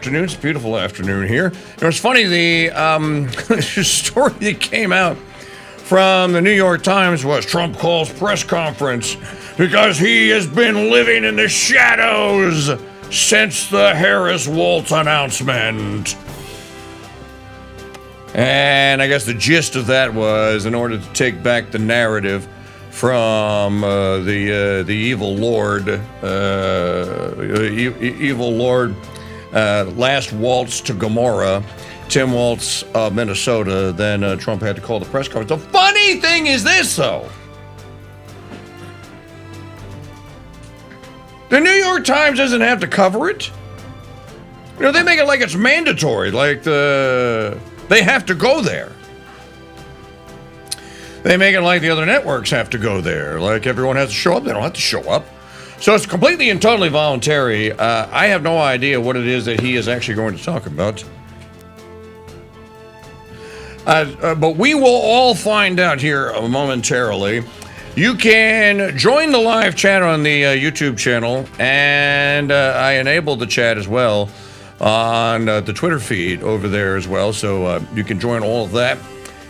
Afternoon. It's a beautiful afternoon here. It was funny, the story that came out from the New York Times was Trump calls press conference because he has been living in the shadows since the Harris-Walz announcement. And I guess the gist of that was in order to take back the narrative from the evil lord, last waltz to Gomorrah, Tim Walz of Minnesota, then Trump had to call the press conference. The funny thing is this, though. The New York Times doesn't have to cover it. You know, they make it like it's mandatory, like they have to go there. They make it like the other networks have to go there, like everyone has to show up. They don't have to show up. So it's completely and totally voluntary. I have no idea what it is that he is actually going to talk about. But we will all find out here momentarily. You can join the live chat on the YouTube channel, and I enabled the chat as well on the Twitter feed over there as well, so you can join all of that.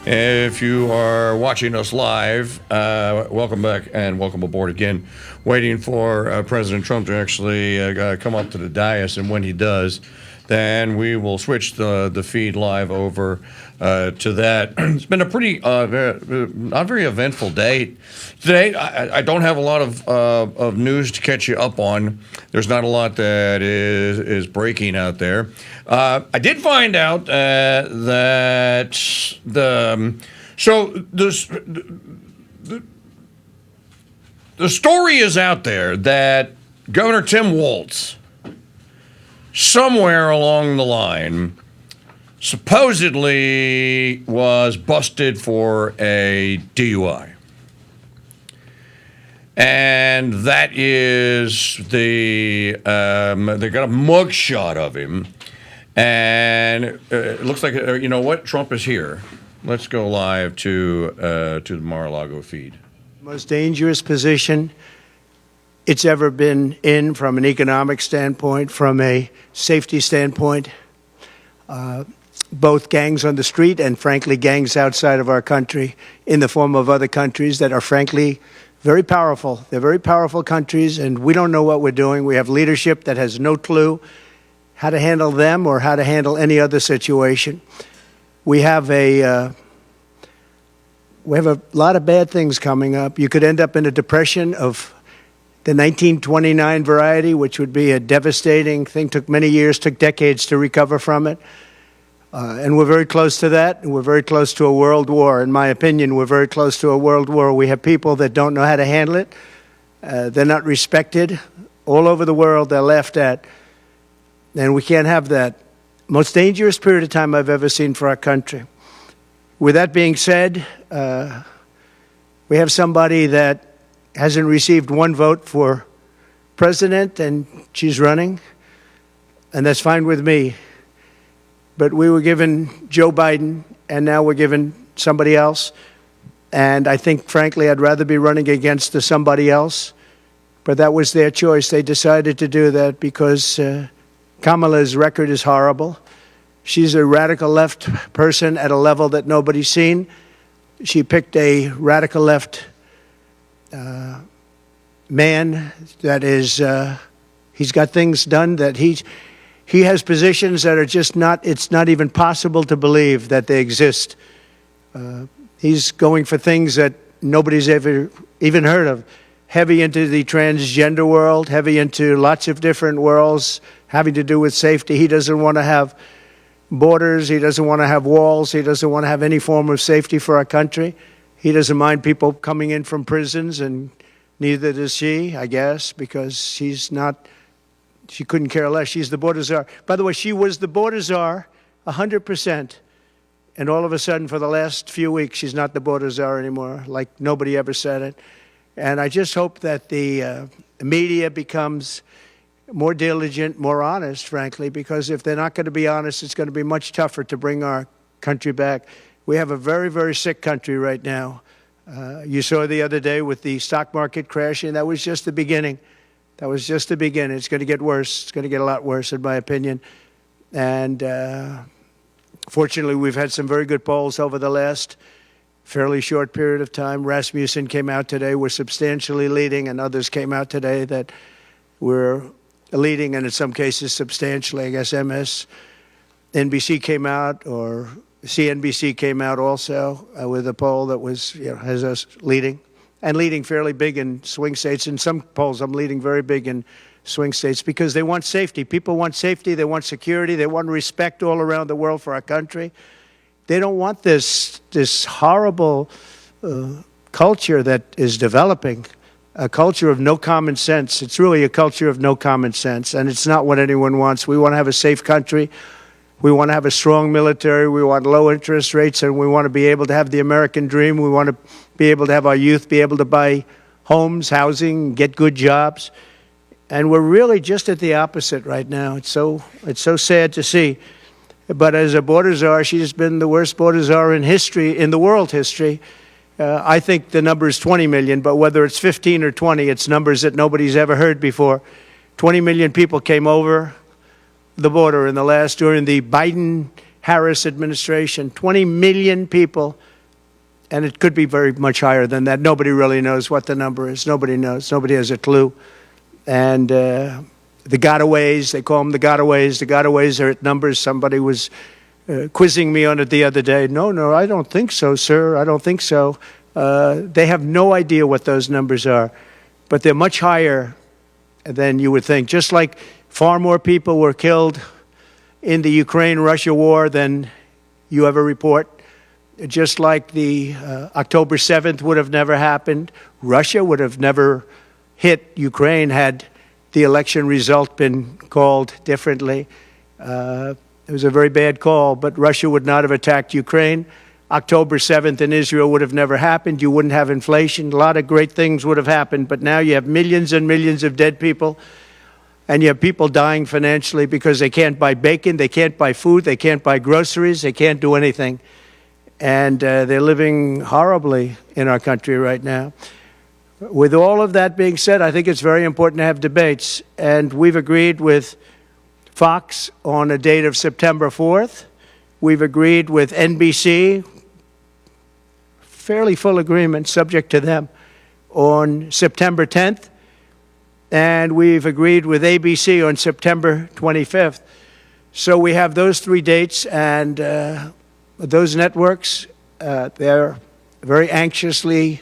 If you are watching us live, welcome back and welcome aboard again. Waiting for President Trump to actually come up to the dais, and when he does, then we will switch the feed live over to that. It's been a pretty not very eventful day today. I don't have a lot of news to catch you up on. There's not a lot that is breaking out there. I did find out that the story is out there that Governor Tim Walz, somewhere along the line, supposedly was busted for a DUI. And that is they got a mugshot of him. And it looks like, you know what, Trump is here. Let's go live to the Mar-A-Lago feed. Most dangerous position it's ever been in from an economic standpoint, from a safety standpoint. Both gangs on the street and, frankly, gangs outside of our country in the form of other countries that are, frankly, very powerful. They're very powerful countries, and we don't know what we're doing. We have leadership that has no clue how to handle them or how to handle any other situation. We have a lot of bad things coming up. You could end up in a depression of the 1929 variety, which would be a devastating thing. Took many years, took decades to recover from it. And we're very close to that. And we're very close to a world war. In my opinion, we're very close to a world war. We have people that don't know how to handle it. They're not respected. All over the world, they're laughed at. And we can't have that. Most dangerous period of time I've ever seen for our country. With that being said, we have somebody that hasn't received one vote for president, and she's running, and that's fine with me. But we were given Joe Biden, and now we're given somebody else. And I think, frankly, I'd rather be running against the somebody else. But that was their choice. They decided to do that because Kamala's record is horrible. She's a radical left person at a level that nobody's seen. She picked a radical left man that is, he's got things done that he has positions that are just not, it's not even possible to believe that they exist. He's going for things that nobody's ever even heard of. Heavy into the transgender world, heavy into lots of different worlds having to do with safety. He doesn't want to have borders. He doesn't want to have walls. He doesn't want to have any form of safety for our country. He doesn't mind people coming in from prisons, and neither does she, I guess, because she's not, she couldn't care less. She's the border czar. By the way, she was the border czar 100%. And all of a sudden, for the last few weeks, she's not the border czar anymore, like nobody ever said it. And I just hope that the media becomes more diligent, more honest, frankly, because if they're not going to be honest, it's going to be much tougher to bring our country back. We have a very, very sick country right now. You saw the other day with the stock market crashing. That was just the beginning. That was just the beginning. It's going to get worse. It's going to get a lot worse, in my opinion. And fortunately, we've had some very good polls over the last fairly short period of time. Rasmussen came out today, we're substantially leading, and others came out today that we're leading, and in some cases substantially. I guess MSNBC came out, or CNBC came out also with a poll that was, has us leading, and leading fairly big in swing states. In some polls, I'm leading very big in swing states because they want safety. People want safety, they want security, they want respect all around the world for our country. They don't want this horrible culture that is developing, a culture of no common sense. It's really a culture of no common sense, and it's not what anyone wants. We want to have a safe country. We want to have a strong military. We want low interest rates, and we want to be able to have the American dream. We want to be able to have our youth be able to buy homes, housing, get good jobs. And we're really just at the opposite right now. It's so sad to see. But as a border czar, she's been the worst border czar in history, in the world history. I think the number is 20 million, but whether it's 15 or 20, it's numbers that nobody's ever heard before. 20 million people came over the border during the Biden-Harris administration. 20 million people, and it could be very much higher than that. Nobody really knows what the number is. Nobody knows. Nobody has a clue. And the gotaways, they call them the gotaways. The gotaways are at numbers. Somebody was quizzing me on it the other day. No, I don't think so, sir. I don't think so. They have no idea what those numbers are, but they're much higher than you would think. Just like far more people were killed in the Ukraine-Russia war than you ever report. Just like the October 7th would have never happened. Russia would have never hit Ukraine had the election result been called differently. It was a very bad call, but Russia would not have attacked Ukraine. October 7th in Israel would have never happened. You wouldn't have inflation. A lot of great things would have happened, but now you have millions and millions of dead people, and you have people dying financially because they can't buy bacon, they can't buy food, they can't buy groceries, they can't do anything. And they're living horribly in our country right now. With all of that being said, I think it's very important to have debates, and we've agreed with Fox on a date of September 4th. We've agreed with NBC, fairly full agreement, subject to them, on September 10th, and we've agreed with ABC on September 25th. So we have those three dates, and those networks, they're very anxiously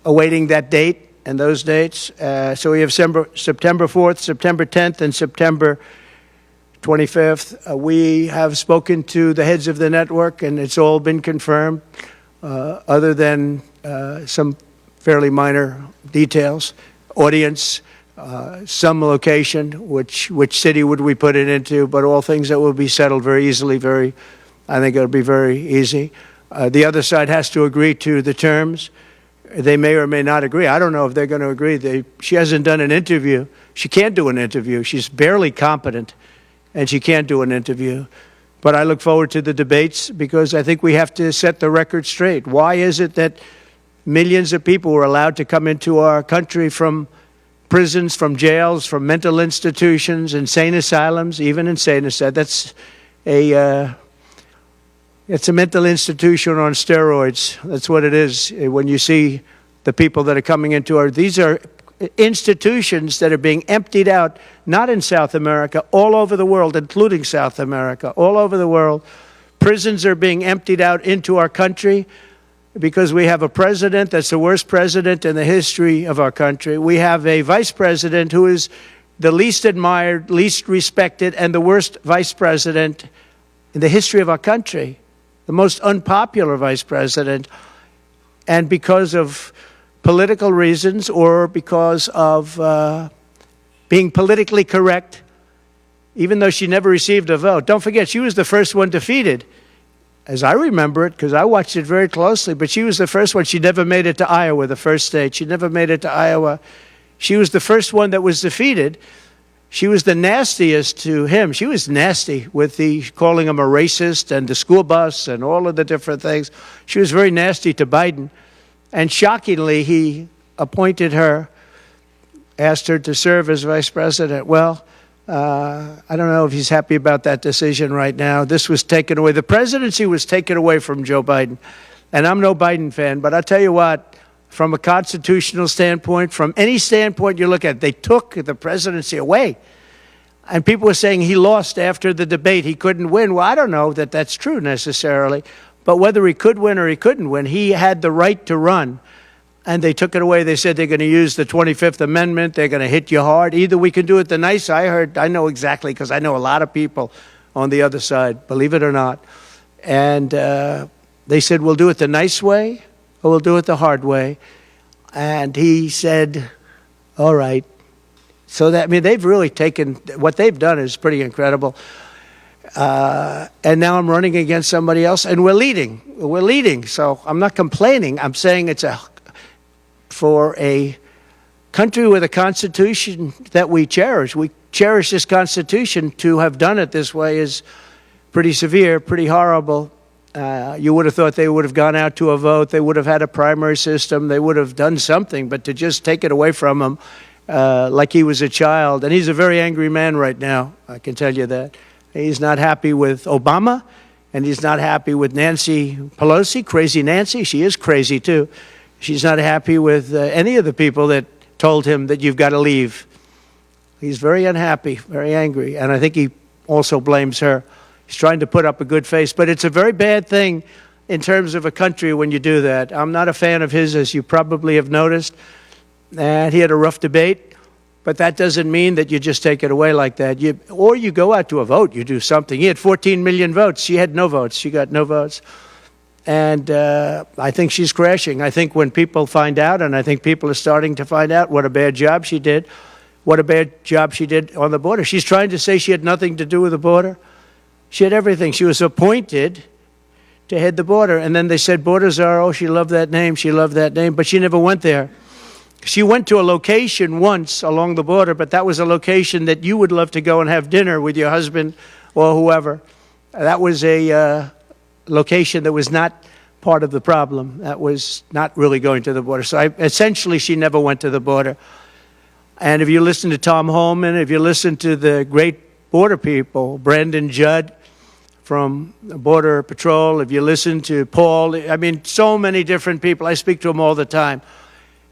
awaiting that date and those dates. So we have September 4th, September 10th, and September 25th. We have spoken to the heads of the network, and it's all been confirmed, other than some fairly minor details. Audience, some location, which city would we put it into, but all things that will be settled very easily. I think it'll be very easy. The other side has to agree to the terms. They may or may not agree. I don't know if they're going to agree. She hasn't done an interview. She can't do an interview. She's barely competent, and she can't do an interview. But I look forward to the debates because I think we have to set the record straight. Why is it that millions of people were allowed to come into our country from prisons, from jails, from mental institutions, insane asylums, even insane asylums? That's it's a mental institution on steroids. That's what it is. When you see the people that are coming into these are institutions that are being emptied out, not in South America, all over the world, including South America, all over the world. Prisons are being emptied out into our country because we have a president that's the worst president in the history of our country. We have a vice president who is the least admired, least respected, and the worst vice president in the history of our country. The most unpopular vice president, and because of political reasons or because of being politically correct, even though she never received a vote. Don't forget, she was the first one defeated, as I remember it, because I watched it very closely, but she was the first one. She never made it to Iowa, the first state. She never made it to Iowa. She was the first one that was defeated. She was the nastiest to him. She was nasty with calling him a racist and the school bus and all of the different things. She was very nasty to Biden. And shockingly, he appointed her, asked her to serve as vice president. Well, I don't know if he's happy about that decision right now. This was taken away. The presidency was taken away from Joe Biden. And I'm no Biden fan, but I'll tell you what, from a constitutional standpoint, from any standpoint you look at, they took the presidency away. And people were saying he lost after the debate. He couldn't win. Well, I don't know that that's true necessarily. But whether he could win or he couldn't win, he had the right to run. And they took it away. They said they're going to use the 25th Amendment. They're going to hit you hard. Either we can do it the nice. I know exactly, because I know a lot of people on the other side, believe it or not. And they said, we'll do it the nice way or we'll do it the hard way. And he said, all right. So that, I mean, they've really taken, what they've done is pretty incredible. And now I'm running against somebody else, and we're leading. We're leading. So I'm not complaining. I'm saying it's for a country with a constitution that we cherish. We cherish this constitution. To have done it this way is pretty severe, pretty horrible. You would have thought they would have gone out to a vote. They would have had a primary system. They would have done something. But to just take it away from him like he was a child. And he's a very angry man right now, I can tell you that. He's not happy with Obama, and he's not happy with Nancy Pelosi, crazy Nancy. She is crazy, too. She's not happy with any of the people that told him that you've got to leave. He's very unhappy, very angry, and I think he also blames her. He's trying to put up a good face, but it's a very bad thing in terms of a country when you do that. I'm not a fan of his, as you probably have noticed, and he had a rough debate, but that doesn't mean that you just take it away like that. Or you go out to a vote, you do something. He had 14 million votes. She had no votes. She got no votes. And I think she's crashing. I think when people find out, and I think people are starting to find out what a bad job she did, what a bad job she did on the border. She's trying to say she had nothing to do with the border. She had everything. She was appointed to head the border. And then they said, Border Czar, oh, she loved that name, she loved that name, but she never went there. She went to a location once along the border, but that was a location that you would love to go and have dinner with your husband or whoever. That was a location that was not part of the problem. That was not really going to the border. So essentially, she never went to the border. And if you listen to Tom Homan, if you listen to the great border people, Brandon Judd from Border Patrol, if you listen to Paul, I mean, so many different people. I speak to them all the time.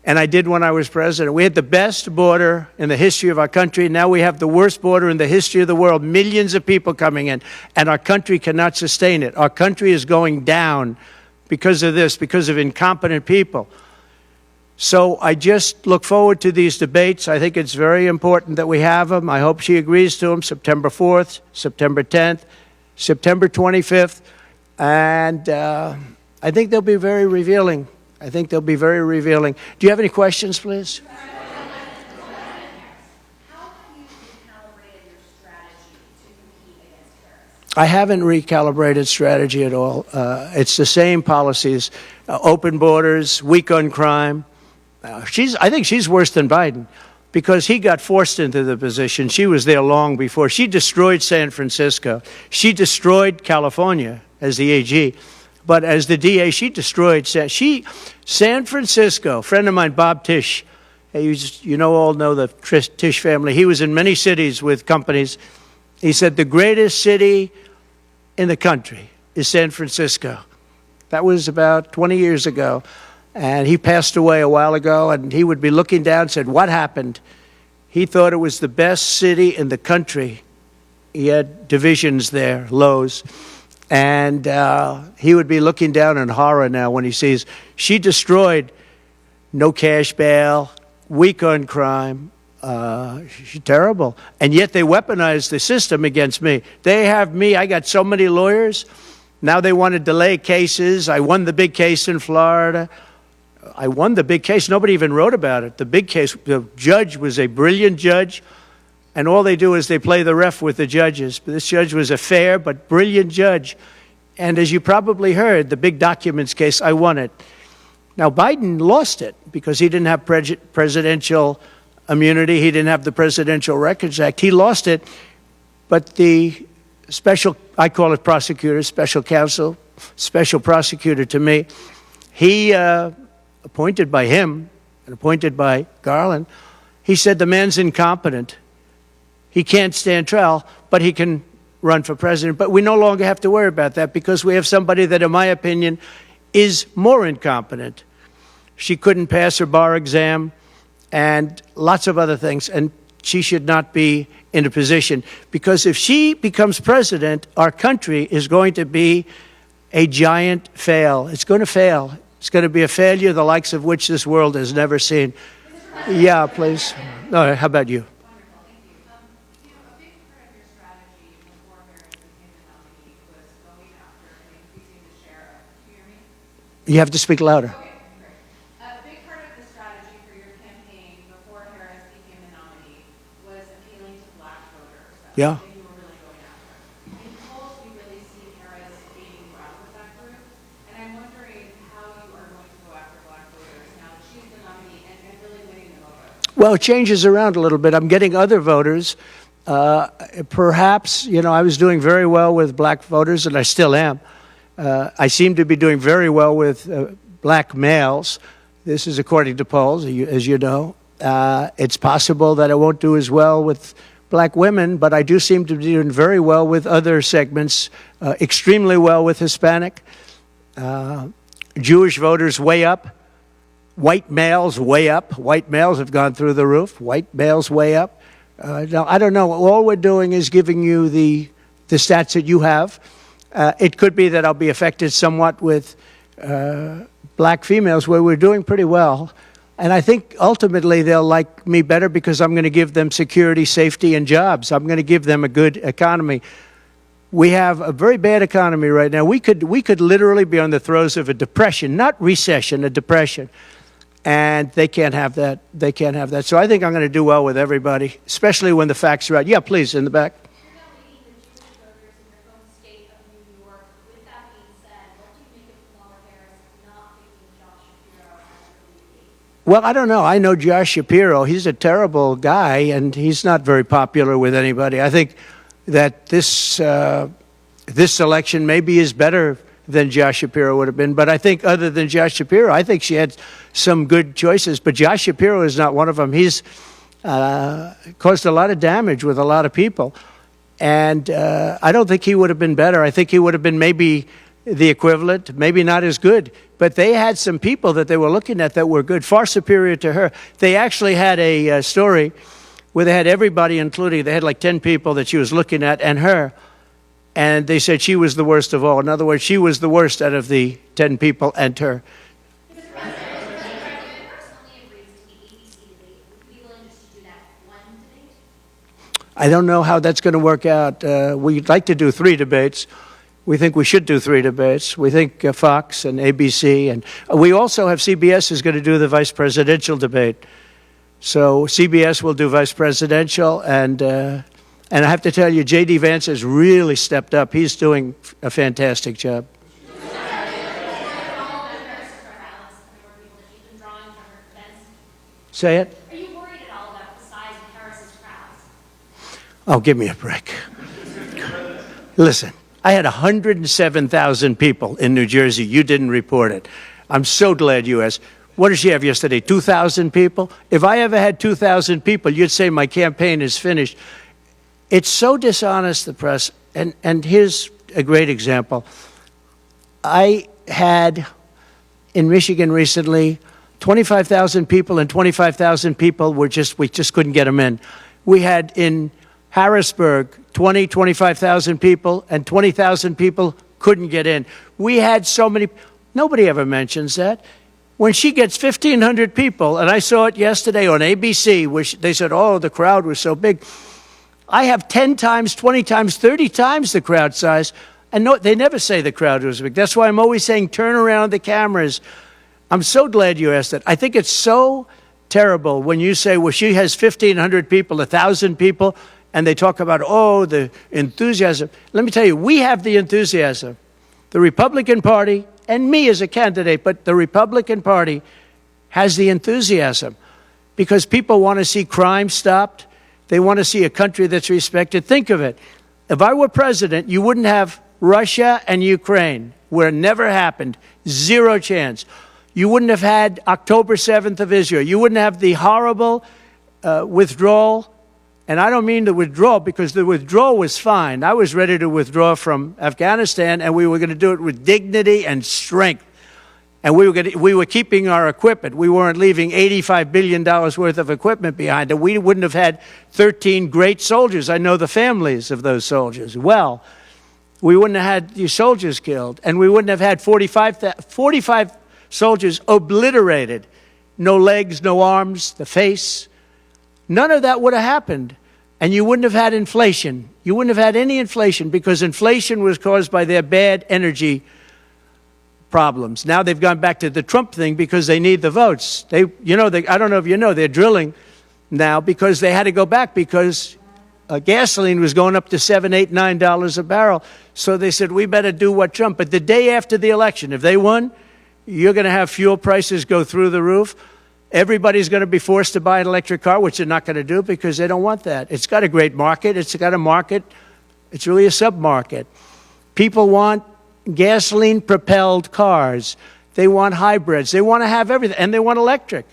And I did when I was president. We had the best border in the history of our country. Now we have the worst border in the history of the world. Millions of people coming in, and our country cannot sustain it. Our country is going down because of this, because of incompetent people. So I just look forward to these debates. I think it's very important that we have them. I hope she agrees to them, September 4th, September 10th, September 25th. And I think they'll be very revealing. I think they'll be very revealing. Do you have any questions, please? How have you recalibrated your strategy to compete against terrorists? I haven't recalibrated strategy at all. It's the same policies, open borders, weak on crime. I think she's worse than Biden because he got forced into the position. She was there long before. She destroyed San Francisco. She destroyed California as the AG. But as the DA, she destroyed San Francisco. A friend of mine, Bob Tisch, all know the Tisch family. He was in many cities with companies. He said the greatest city in the country is San Francisco. That was about 20 years ago. And he passed away a while ago, and he would be looking down and said, what happened? He thought it was the best city in the country. He had divisions there, lows. And he would be looking down in horror now when he sees she destroyed no cash bail, weak on crime. She's terrible. And yet they weaponized the system against me. They have me. I got so many lawyers. Now they want to delay cases. I won the big case in Florida. I won the big case. Nobody even wrote about it. The big case, the judge was a brilliant judge. And all they do is they play the ref with the judges. But this judge was a fair but brilliant judge. And as you probably heard, the big documents case, I won it. Now, Biden lost it because he didn't have presidential immunity. He didn't have the Presidential Records Act. He lost it. But the special, I call it prosecutor, special counsel, special prosecutor to me, he, appointed by him and appointed by Garland, he said the man's incompetent. He can't stand trial, but he can run for president. But we no longer have to worry about that because we have somebody that, in my opinion, is more incompetent. She couldn't pass her bar exam and lots of other things, and she should not be in a position, because if she becomes president, our country is going to be a giant fail. It's going to fail. It's going to be a failure the likes of which this world has never seen. Yeah, please. No, how about you? Wonderful, thank you. A big part of your strategy before Harris became the nominee was going after and increasing the share of, can you hear me? You have to speak louder. Okay, great. A big part of the strategy for your campaign before Harris became the nominee was appealing to black voters. That's Yeah. something you were really going after. In polls, we really see Harris gaining ground with that group, and I'm wondering how you are going to go after black voters now that she's the nominee and really winning them over. Well, it changes around a little bit. I'm getting other voters. Perhaps, I was doing very well with black voters, and I still am. I seem to be doing very well with black males. This is according to polls, as you know. It's possible that I won't do as well with black women, but I do seem to be doing very well with other segments, extremely well with Hispanic. Jewish voters way up. White males way up. White males have gone through the roof. White males way up. Now, I don't know. All we're doing is giving you the stats that you have. It could be that I'll be affected somewhat with black females, where we're doing pretty well. And I think ultimately they'll like me better because I'm going to give them security, safety, and jobs. I'm going to give them a good economy. We have a very bad economy right now. We could literally be on the throes of a depression, not recession, a depression. And they can't have that. They can't have that. So I think I'm going to do well with everybody, especially when the facts are out. Yeah, please, in the back. You're now leading the Jewish voters in your home state of New York. With that being said, what do you make of Kamala Harris not picking Josh Shapiro as her VP? Well, I don't know. I know Josh Shapiro. He's a terrible guy, and he's not very popular with anybody. I think that this election maybe is better than Josh Shapiro would have been. But I think other than Josh Shapiro, I think she had some good choices. But Josh Shapiro is not one of them. He's caused a lot of damage with a lot of people. And I don't think he would have been better. I think he would have been maybe the equivalent, maybe not as good. But they had some people that they were looking at that were good, far superior to her. They actually had a story where they had everybody, including, they had like 10 people that she was looking at, and her. And they said she was the worst of all. In other words, she was the worst out of the 10 people and her. If the president personally agrees to the ABC debate, would you be willing just to do that one debate? I don't know how that's going to work out. We'd like to do 3 debates. We think we should do 3 debates. We think Fox and ABC. And we also have CBS is going to do the vice presidential debate. So CBS will do vice presidential, and I have to tell you, J.D. Vance has really stepped up. He's doing a fantastic job. Say it. Are you worried at all about the size of Harris's crowds? Oh, give me a break. Listen, I had 107,000 people in New Jersey. You didn't report it. I'm so glad you asked. What did she have yesterday? 2,000 people? If I ever had 2,000 people, you'd say my campaign is finished. It's so dishonest, the press. And here's a great example. I had in Michigan recently 25,000 people, and 25,000 people we just couldn't get them in. We had in Harrisburg 25,000 people, and 20,000 people couldn't get in. We had so many. Nobody ever mentions that. When she gets 1,500 people, and I saw it yesterday on ABC, where they said, oh, the crowd was so big. I have 10 times, 20 times, 30 times the crowd size, and no, they never say the crowd was big. That's why I'm always saying turn around the cameras. I'm so glad you asked that. I think it's so terrible when you say, well, she has 1,500 people, 1,000 people, and they talk about, oh, the enthusiasm. Let me tell you, we have the enthusiasm. The Republican Party, and me as a candidate, but the Republican Party has the enthusiasm because people want to see crime stopped. They want to see a country that's respected. Think of it. If I were president, you wouldn't have Russia and Ukraine, where it never happened. 0 chance. You wouldn't have had October 7th of Israel. You wouldn't have the horrible withdrawal And I don't mean the withdrawal, because the withdrawal was fine. I was ready to withdraw from Afghanistan, and we were going to do it with dignity and strength. And we were keeping our equipment. We weren't leaving $85 billion worth of equipment behind. And we wouldn't have had 13 great soldiers. I know the families of those soldiers well. We wouldn't have had these soldiers killed. And we wouldn't have had 45 soldiers obliterated. No legs, no arms, the face. None of that would have happened. And you wouldn't have had inflation. You wouldn't have had any inflation, because inflation was caused by their bad energy problems. Now they've gone back to the Trump thing because they need the votes. I don't know if you know, they're drilling now because they had to go back because gasoline was going up to $7, $8, $9 a barrel. So they said, we better do what Trump. But the day after the election, if they won, you're going to have fuel prices go through the roof. Everybody's going to be forced to buy an electric car, which they're not going to do because they don't want that. It's got a great market. It's got a market. It's really a sub-market. People want gasoline-propelled cars. They want hybrids. They want to have everything, and they want electric.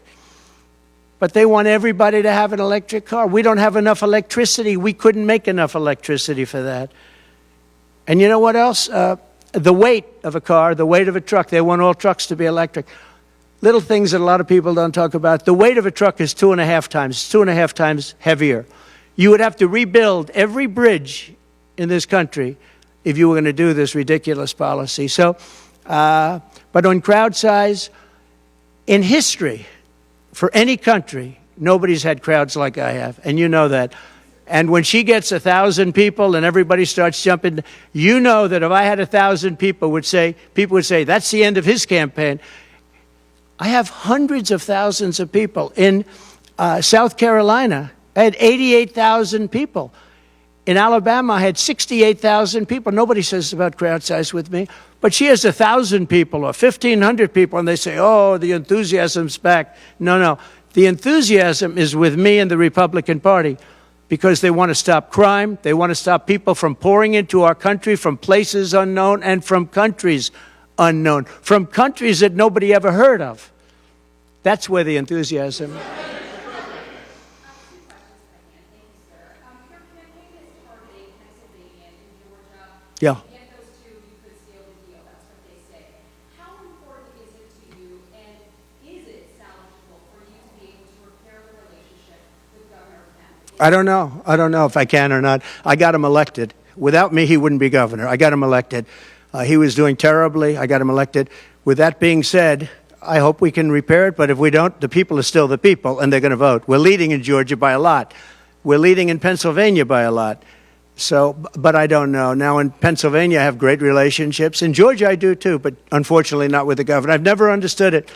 But they want everybody to have an electric car. We don't have enough electricity. We couldn't make enough electricity for that. And you know what else? The weight of a car, the weight of a truck. They want all trucks to be electric. Little things that a lot of people don't talk about. The weight of a truck is 2.5 times heavier. You would have to rebuild every bridge in this country if you were going to do this ridiculous policy. So, but on crowd size, in history, for any country, nobody's had crowds like I have, and you know that. And when she gets 1,000 people and everybody starts jumping, you know that if I had 1,000 people would say, that's the end of his campaign. I have hundreds of thousands of people. In South Carolina, I had 88,000 people. In Alabama, I had 68,000 people. Nobody says about crowd size with me. But she has 1,000 people or 1,500 people, and they say, oh, the enthusiasm's back. No. The enthusiasm is with me and the Republican Party because they want to stop crime. They want to stop people from pouring into our country from places unknown and from countries unknown, from countries that nobody ever heard of. That's where the enthusiasm is. Yeah. Get those two, you could seal the deal. That's what they say. How important is it to you, and is it salvageable for you to be able to repair the relationship with Governor Kemp? I don't know if I can or not. I got him elected. Without me, he wouldn't be governor. I got him elected. He was doing terribly. I got him elected. With that being said, I hope we can repair it, but if we don't, the people are still the people, and they're going to vote. We're leading in Georgia by a lot. We're leading in Pennsylvania by a lot. So, but I don't know. Now, in Pennsylvania, I have great relationships. In Georgia, I do too, but unfortunately not with the governor. I've never understood it.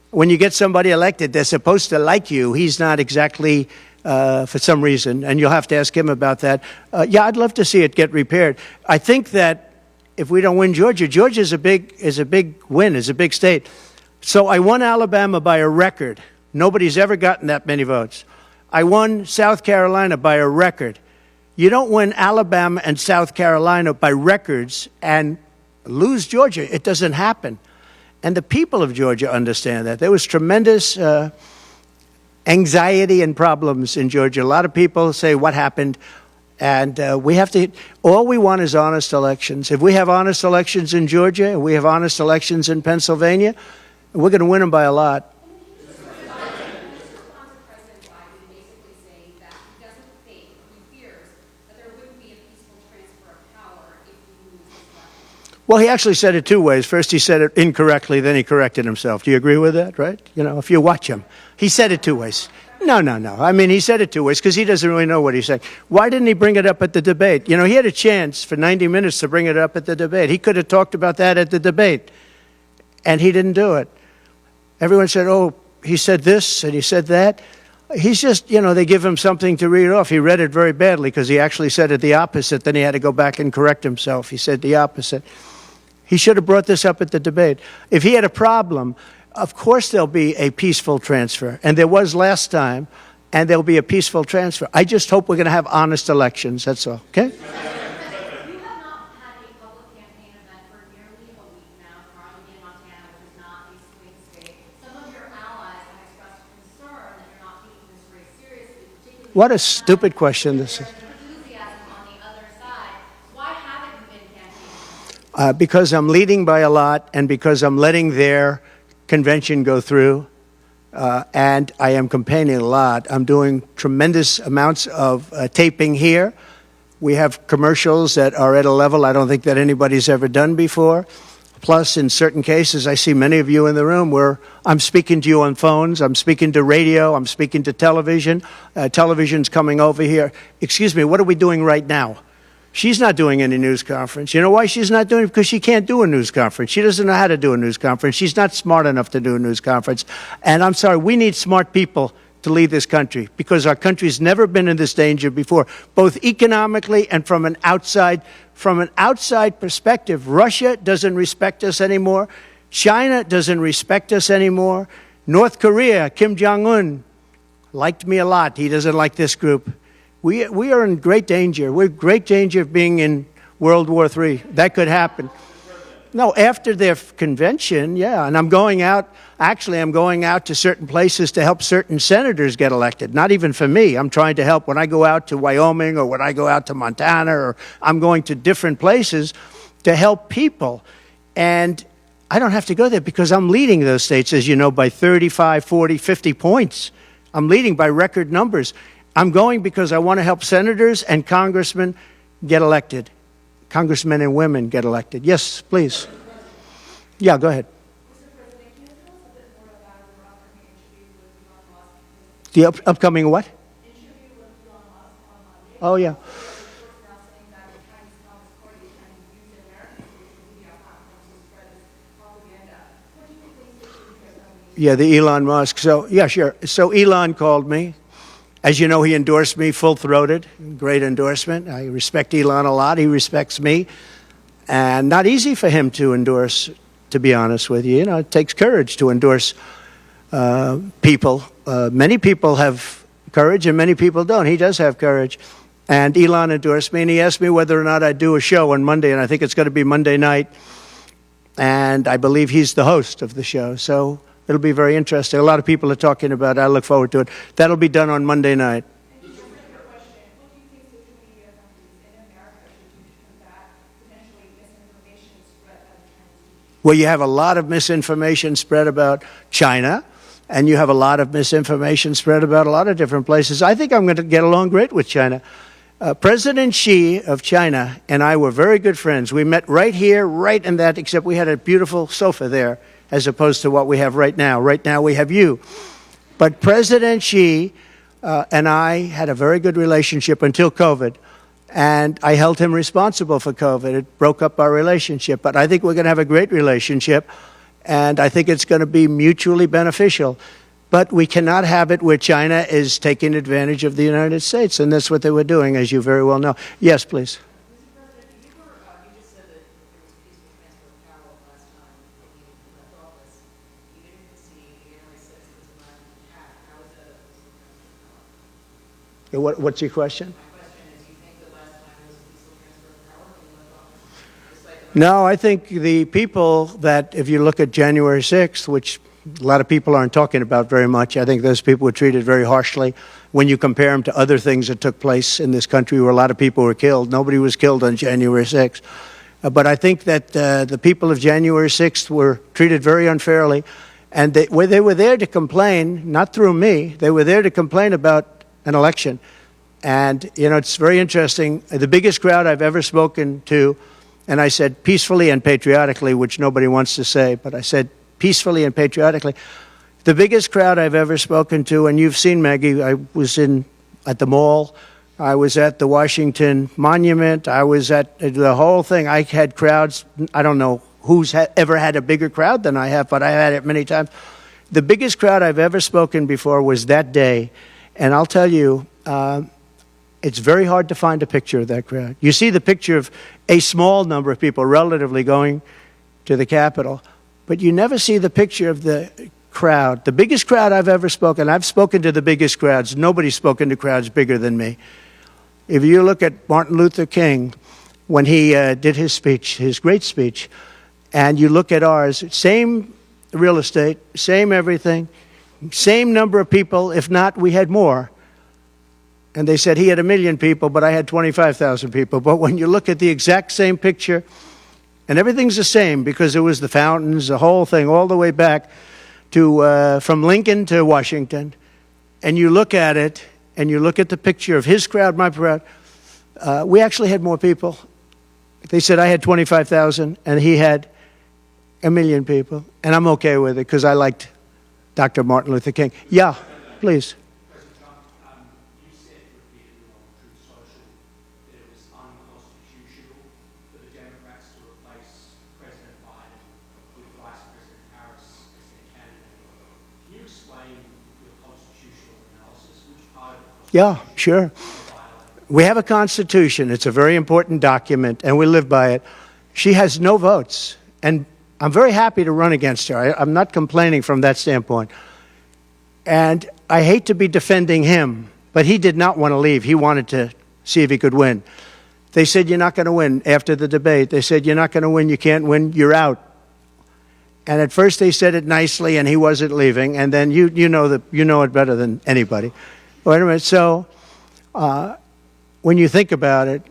When you get somebody elected, they're supposed to like you. He's not exactly, for some reason, and you'll have to ask him about that. Yeah, I'd love to see it get repaired. I think that if we don't win Georgia, Georgia is a big win, is a big state. So I won Alabama by a record. Nobody's ever gotten that many votes. I won South Carolina by a record. You don't win Alabama and South Carolina by records and lose Georgia. It doesn't happen. And the people of Georgia understand that. There was tremendous anxiety and problems in Georgia. A lot of people say, what happened? And we have to, all we want is honest elections. If we have honest elections in Georgia, we have honest elections in Pennsylvania, we're going to win them by a lot. Well, he actually said it two ways. First, he said it incorrectly, then he corrected himself. Do you agree with that, right? You know, if you watch him. He said it two ways. No. I mean, he said it two ways because he doesn't really know what he's saying. Why didn't he bring it up at the debate? You know, he had a chance for 90 minutes to bring it up at the debate. He could have talked about that at the debate, and he didn't do it. Everyone said, oh, he said this and he said that. He's just, you know, they give him something to read off. He read it very badly because he actually said it the opposite. Then he had to go back and correct himself. He said the opposite. He should have brought this up at the debate. If he had a problem, of course there'll be a peaceful transfer. And there was last time, and there'll be a peaceful transfer. I just hope we're going to have honest elections. That's all. Okay? You have not had a public campaign event for nearly a week now, Mar-A-Lago, Montana, which is not a swing state. Some of your allies have expressed concern that you're not taking this race seriously, particularly What a stupid question this is. Enthusiasm on the other side. Why haven't you been campaigning? Because I'm leading by a lot, and because I'm letting their convention go through, and I am campaigning a lot. I'm doing tremendous amounts of taping here. We have commercials that are at a level I don't think that anybody's ever done before. Plus, in certain cases, I see many of you in the room where I'm speaking to you on phones, I'm speaking to radio, I'm speaking to television. Television's coming over here. Excuse me, what are we doing right now? She's not doing any news conference. You know why she's not doing it? Because she can't do a news conference. She doesn't know how to do a news conference. She's not smart enough to do a news conference. And I'm sorry, we need smart people to lead this country because our country's never been in this danger before, both economically and from an outside perspective. Russia doesn't respect us anymore. China doesn't respect us anymore. North Korea, Kim Jong-un, liked me a lot. He doesn't like this group. We are in great danger. We're in great danger of being in World War III. That could happen. No, after their convention, yeah. And I'm going out to certain places to help certain senators get elected. Not even for me. I'm trying to help when I go out to Wyoming or when I go out to Montana, or I'm going to different places to help people. And I don't have to go there because I'm leading those states, as you know, by 35, 40, 50 points. I'm leading by record numbers. I'm going because I want to help senators and congressmen get elected. Congressmen and women get elected. Yes, please. Yeah, go ahead. The upcoming what? Oh, yeah. Yeah, the Elon Musk. So, yeah, sure. So Elon called me. As you know, he endorsed me full-throated. Great endorsement. I respect Elon a lot. He respects me. And not easy for him to endorse, to be honest with you. You know, it takes courage to endorse people. Many people have courage and many people don't. He does have courage. And Elon endorsed me, and he asked me whether or not I'd do a show on Monday, and I think it's going to be Monday night. And I believe he's the host of the show. So it'll be very interesting. A lot of people are talking about it. I look forward to it. That'll be done on Monday night. Well, you have a lot of misinformation spread about China, and you have a lot of misinformation spread about a lot of different places. I think I'm going to get along great with China. President Xi of China and I were very good friends. We met right here, right in that, except we had a beautiful sofa there, as opposed to what we have right now. Right now we have you. But President Xi and I had a very good relationship until COVID. And I held him responsible for COVID. It broke up our relationship. But I think we're going to have a great relationship. And I think it's going to be mutually beneficial. But we cannot have it where China is taking advantage of the United States. And that's what they were doing, as you very well know. Yes, please. What's your question? No, I think the people that, if you look at January 6th, which a lot of people aren't talking about very much, I think those people were treated very harshly when you compare them to other things that took place in this country where a lot of people were killed. Nobody was killed on January 6th. But I think that the people of January 6th were treated very unfairly. And they were there to complain, not through me, they were there to complain about an election. And, you know, it's very interesting. The biggest crowd I've ever spoken to, and I said peacefully and patriotically, which nobody wants to say, but I said peacefully and patriotically. The biggest crowd I've ever spoken to, and you've seen, Maggie, I was at the mall, I was at the Washington Monument, I was at the whole thing. I had crowds, I don't know who's ever had a bigger crowd than I have, but I had it many times. The biggest crowd I've ever spoken before was that day, and I'll tell you, it's very hard to find a picture of that crowd. You see the picture of a small number of people relatively going to the Capitol, but you never see the picture of the crowd. The biggest crowd I've ever spoken, I've spoken to the biggest crowds. Nobody's spoken to crowds bigger than me. If you look at Martin Luther King, when he did his speech, his great speech, and you look at ours, same real estate, same everything, same number of people, if not, we had more. And they said he had 1 million people, but I had 25,000 people. But when you look at the exact same picture, and everything's the same because it was the fountains, the whole thing, all the way back to from Lincoln to Washington, and you look at it, and you look at the picture of his crowd, my crowd, we actually had more people. They said I had 25,000, and he had 1 million people. And I'm okay with it because I liked Dr. Martin Luther King. Yeah, please. You said repeatedly on Truth Social that it was unconstitutional for the Democrats to replace President Biden with Vice President Harris as their candidate. Can you explain your constitutional analysis? Which part of the Constitution? Yeah, sure. We have a Constitution. It's a very important document, and we live by it. She has no votes, and I'm very happy to run against her. I'm not complaining from that standpoint. And I hate to be defending him, but he did not want to leave. He wanted to see if he could win. They said, you're not going to win. After the debate, they said, you're not going to win, you can't win, you're out. And at first they said it nicely, and he wasn't leaving. And then you know it better than anybody. Wait a minute. So when you think about it,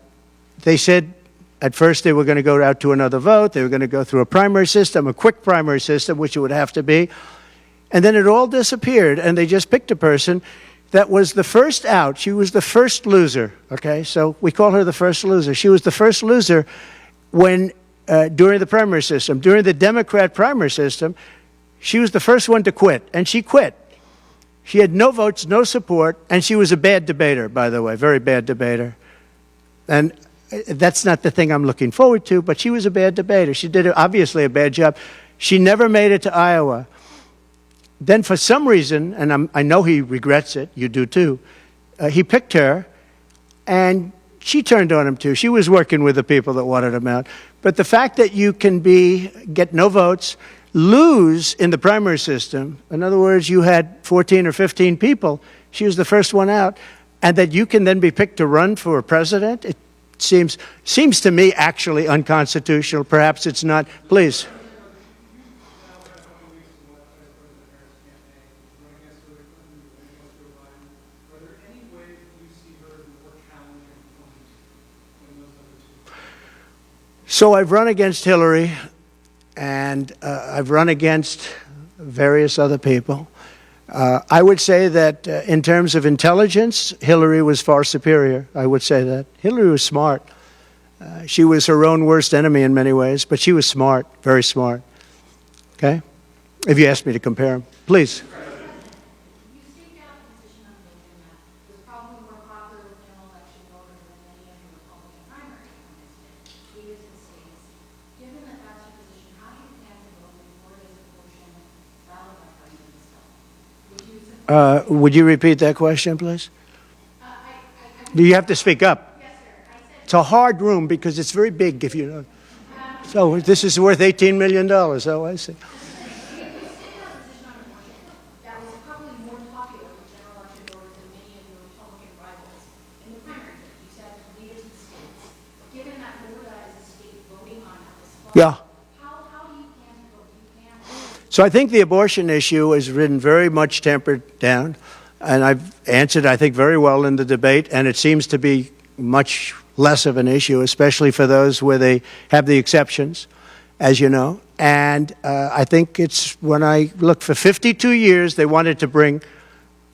they said at first they were going to go out to another vote. They were going to go through a primary system, a quick primary system, which it would have to be. And then it all disappeared, and they just picked a person that was the first out. She was the first loser, okay? So we call her the first loser. She was the first loser when during the primary system. During the Democrat primary system, she was the first one to quit, and she quit. She had no votes, no support, and she was a bad debater, by the way, very bad debater. And that's not the thing I'm looking forward to, but she was a bad debater. She did obviously a bad job. She never made it to Iowa. Then for some reason, and I know he regrets it, you do too, he picked her, and she turned on him too. She was working with the people that wanted him out. But the fact that you can get no votes, lose in the primary system, in other words, you had 14 or 15 people, she was the first one out, and that you can then be picked to run for president, it seems to me actually unconstitutional. Perhaps it's not. Please. So I've run against Hillary, and I've run against various other people. I would say that in terms of intelligence, Hillary was far superior. I would say that. Hillary was smart. She was her own worst enemy in many ways, but she was smart, very smart. Okay? If you ask me to compare them. Please. You staked out the position on religion that was probably more popular with general election voters than any of the Republican primary candidates did, leaders in states. Given that that's your position, how do you plan to vote before this abortion ballot referendum is held? Would you repeat that question, please? You have to speak up. Yes, sir. I said, It's a hard room because it's very big, if you know. So this is worth $18 million. Oh, I see. that was probably more popular with general election voters than many of your Republican rivals in the primary. You said leaders in states. Given that Florida is a state voting on this fall, Yeah. how do you plan to vote? You can So I think the abortion issue has been very much tempered down, and I've answered, I think, very well in the debate, and it seems to be much less of an issue, especially for those where they have the exceptions, as you know. And I think it's when I look for 52 years, they wanted to bring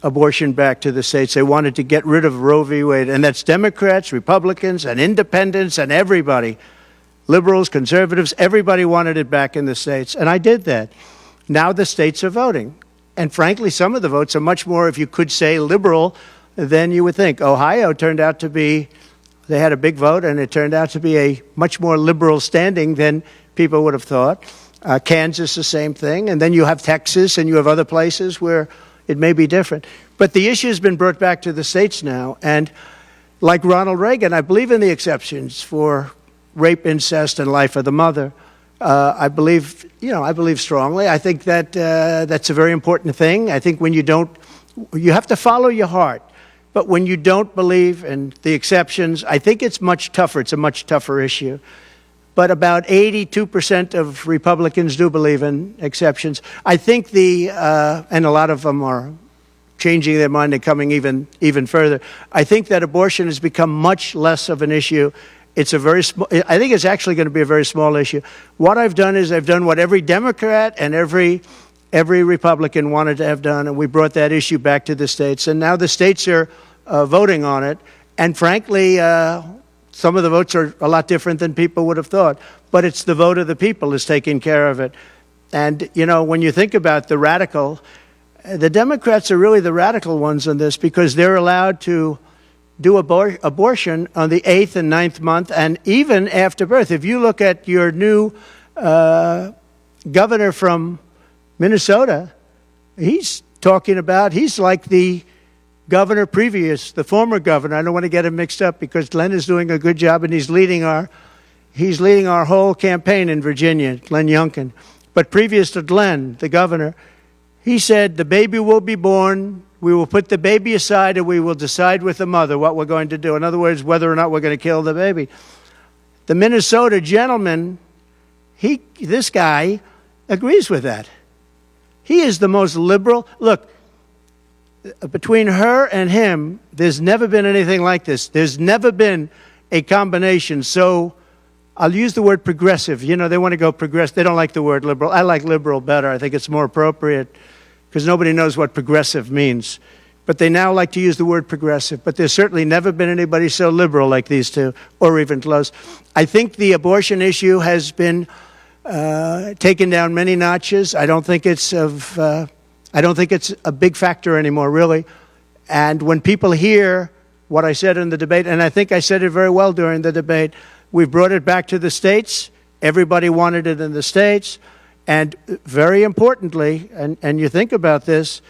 abortion back to the states. They wanted to get rid of Roe v. Wade, and that's Democrats, Republicans, and independents, and everybody, liberals, conservatives, everybody wanted it back in the states, and I did that. Now the states are voting. And frankly, some of the votes are much more, if you could say, liberal than you would think. Ohio turned out to be, they had a big vote, and it turned out to be a much more liberal standing than people would have thought. Kansas, the same thing. And then you have Texas, and you have other places where it may be different. But the issue has been brought back to the states now. And like Ronald Reagan, I believe in the exceptions for rape, incest, and life of the mother. I believe strongly. I think that that's a very important thing. I think when you have to follow your heart. But when you don't believe in the exceptions, I think it's much tougher. It's a much tougher issue. But about 82% of Republicans do believe in exceptions. I think and a lot of them are changing their mind and coming even further. I think that abortion has become much less of an issue. It's a very small, I think it's actually going to be a very small issue. What I've done is I've done what every Democrat and every Republican wanted to have done, and we brought that issue back to the states. And now the states are voting on it. And frankly, some of the votes are a lot different than people would have thought. But it's the vote of the people is taking care of it. And, you know, when you think about the Democrats are really the radical ones on this, because they're allowed to do abortion on the 8th and 9th month and even after birth. If you look at your new governor from Minnesota, he's like the governor previous, the former governor. I don't want to get him mixed up because Glenn is doing a good job and he's leading our whole campaign in Virginia, Glenn Youngkin. But previous to Glenn, the governor, he said, the baby will be born, we will put the baby aside, and we will decide with the mother what we're going to do. In other words, whether or not we're going to kill the baby. The Minnesota gentleman, this guy agrees with that. He is the most liberal. Look, between her and him, there's never been anything like this. There's never been a combination. So I'll use the word progressive. You know, they want to go progressive. They don't like the word liberal. I like liberal better. I think it's more appropriate because nobody knows what progressive means. But they now like to use the word progressive. But there's certainly never been anybody so liberal like these two, or even close. I think the abortion issue has been taken down many notches. I don't think it's a big factor anymore, really. And when people hear what I said in the debate, and I think I said it very well during the debate, we've brought it back to the states. Everybody wanted it in the states. And very importantly, and you think about this,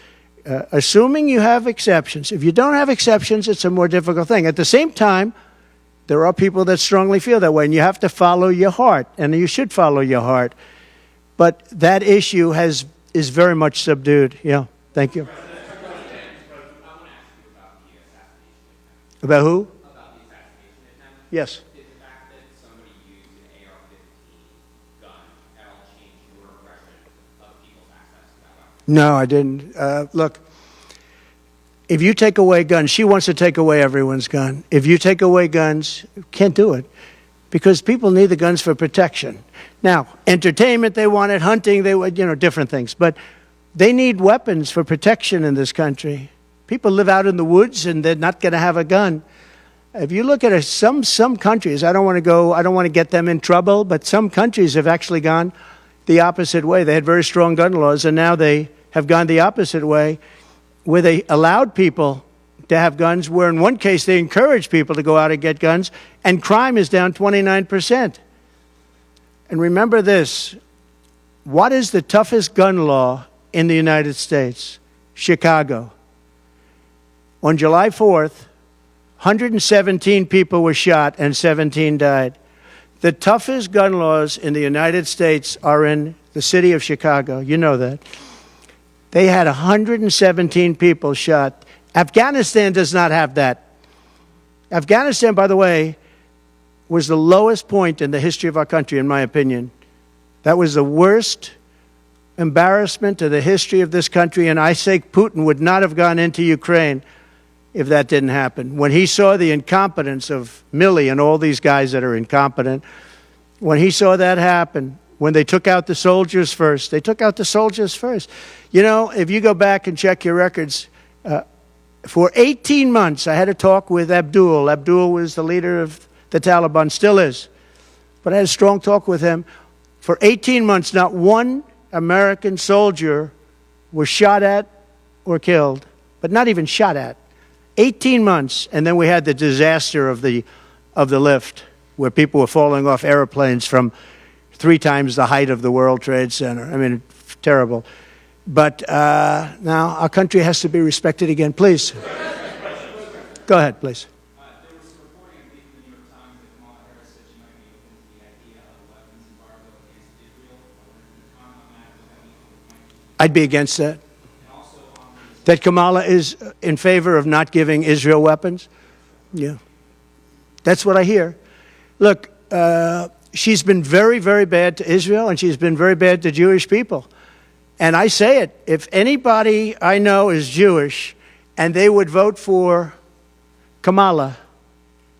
assuming you have exceptions. If you don't have exceptions, it's a more difficult thing. At the same time, there are people that strongly feel that way, and you have to follow your heart, and you should follow your heart. But that issue is very much subdued. Yeah, thank you. About who? About the assassination attempt. Yes. Did the fact that somebody used an AR-15 gun at all change your impression of people's access to that weapon? No, I didn't. Look, if you take away guns, she wants to take away everyone's gun. If you take away guns, can't do it because people need the guns for protection. Now, entertainment, they want it, hunting, they want, different things. But they need weapons for protection in this country. People live out in the woods and they're not going to have a gun. If you look at some countries, I don't want to get them in trouble, but some countries have actually gone the opposite way. They had very strong gun laws, and now they have gone the opposite way, where they allowed people to have guns, where in one case they encouraged people to go out and get guns, and crime is down 29%. And remember this, what is the toughest gun law in the United States? Chicago. On July 4th, 117 people were shot and 17 died. The toughest gun laws in the United States are in the city of Chicago. You know that. They had 117 people shot. Afghanistan does not have that. Afghanistan, by the way, was the lowest point in the history of our country, in my opinion. That was the worst embarrassment to the history of this country, and I say Putin would not have gone into Ukraine if that didn't happen. When he saw the incompetence of Milley and all these guys that are incompetent, when he saw that happen, when they took out the soldiers first, they took out the soldiers first. You know, if you go back and check your records, for 18 months, I had a talk with Abdul. Abdul was the leader of the Taliban, still is. But I had a strong talk with him. For 18 months, not one American soldier was shot at or killed, but not even shot at. 18 months, and then we had the disaster of the lift, where people were falling off airplanes from 3 times the height of the World Trade Center. I mean, terrible. But now our country has to be respected again. Please. Go ahead, please. There was some reporting, I believe, in the New York Times that Kamala Harris said she might be open to the idea of a weapons embargo against Israel. Comment on that? Does that mean it might be? I'd be against that. And also on the That Kamala is in favor of not giving Israel weapons? Yeah. That's what I hear. Look, she's been very, very bad to Israel, and she's been very bad to Jewish people. And I say it, if anybody I know is Jewish and they would vote for Kamala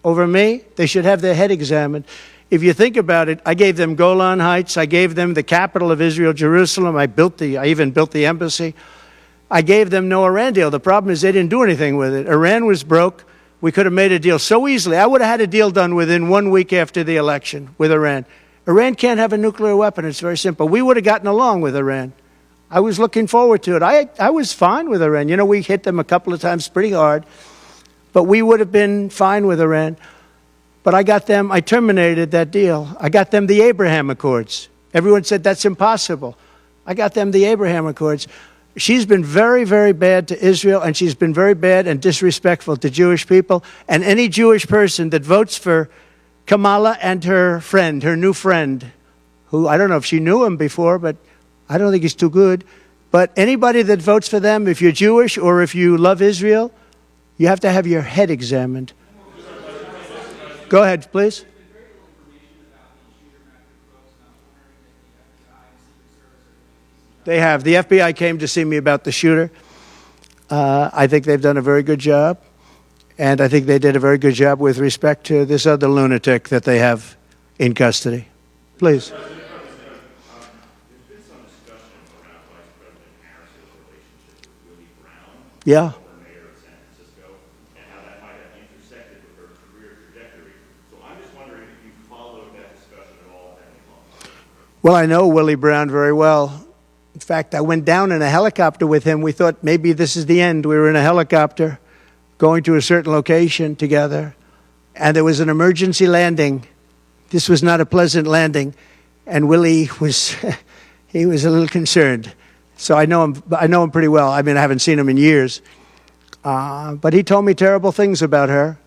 over me, they should have their head examined. If you think about it, I gave them Golan Heights. I gave them the capital of Israel, Jerusalem. I even built the embassy. I gave them no Iran deal. The problem is they didn't do anything with it. Iran was broke. We could have made a deal so easily. I would have had a deal done within 1 week after the election with Iran. Iran can't have a nuclear weapon. It's very simple. We would have gotten along with Iran. I was looking forward to it. I was fine with Iran. You know, we hit them a couple of times pretty hard, but we would have been fine with Iran. But I terminated that deal. I got them the Abraham Accords. Everyone said that's impossible. I got them the Abraham Accords. She's been very, very bad to Israel, and she's been very bad and disrespectful to Jewish people. And any Jewish person that votes for Kamala and her friend, her new friend, who I don't know if she knew him before, but I don't think he's too good. But anybody that votes for them, if you're Jewish or if you love Israel, you have to have your head examined. Go ahead, please. They have. The FBI came to see me about the shooter. I think they've done a very good job. And I think they did a very good job with respect to this other lunatic that they have in custody. Please. There's been some discussion around Vice President Harris's relationship with Willie Brown, Yeah. former mayor of San Francisco, and how that might have intersected with her career trajectory. So I'm just wondering if you followed that discussion at all at any point. Well, I know Willie Brown very well. In fact, I went down in a helicopter with him. We thought maybe this is the end. We were in a helicopter going to a certain location together, and there was an emergency landing. This was not a pleasant landing, and Willie was he was a little concerned. So I know him pretty well. I mean, I haven't seen him in years, but he told me terrible things about her.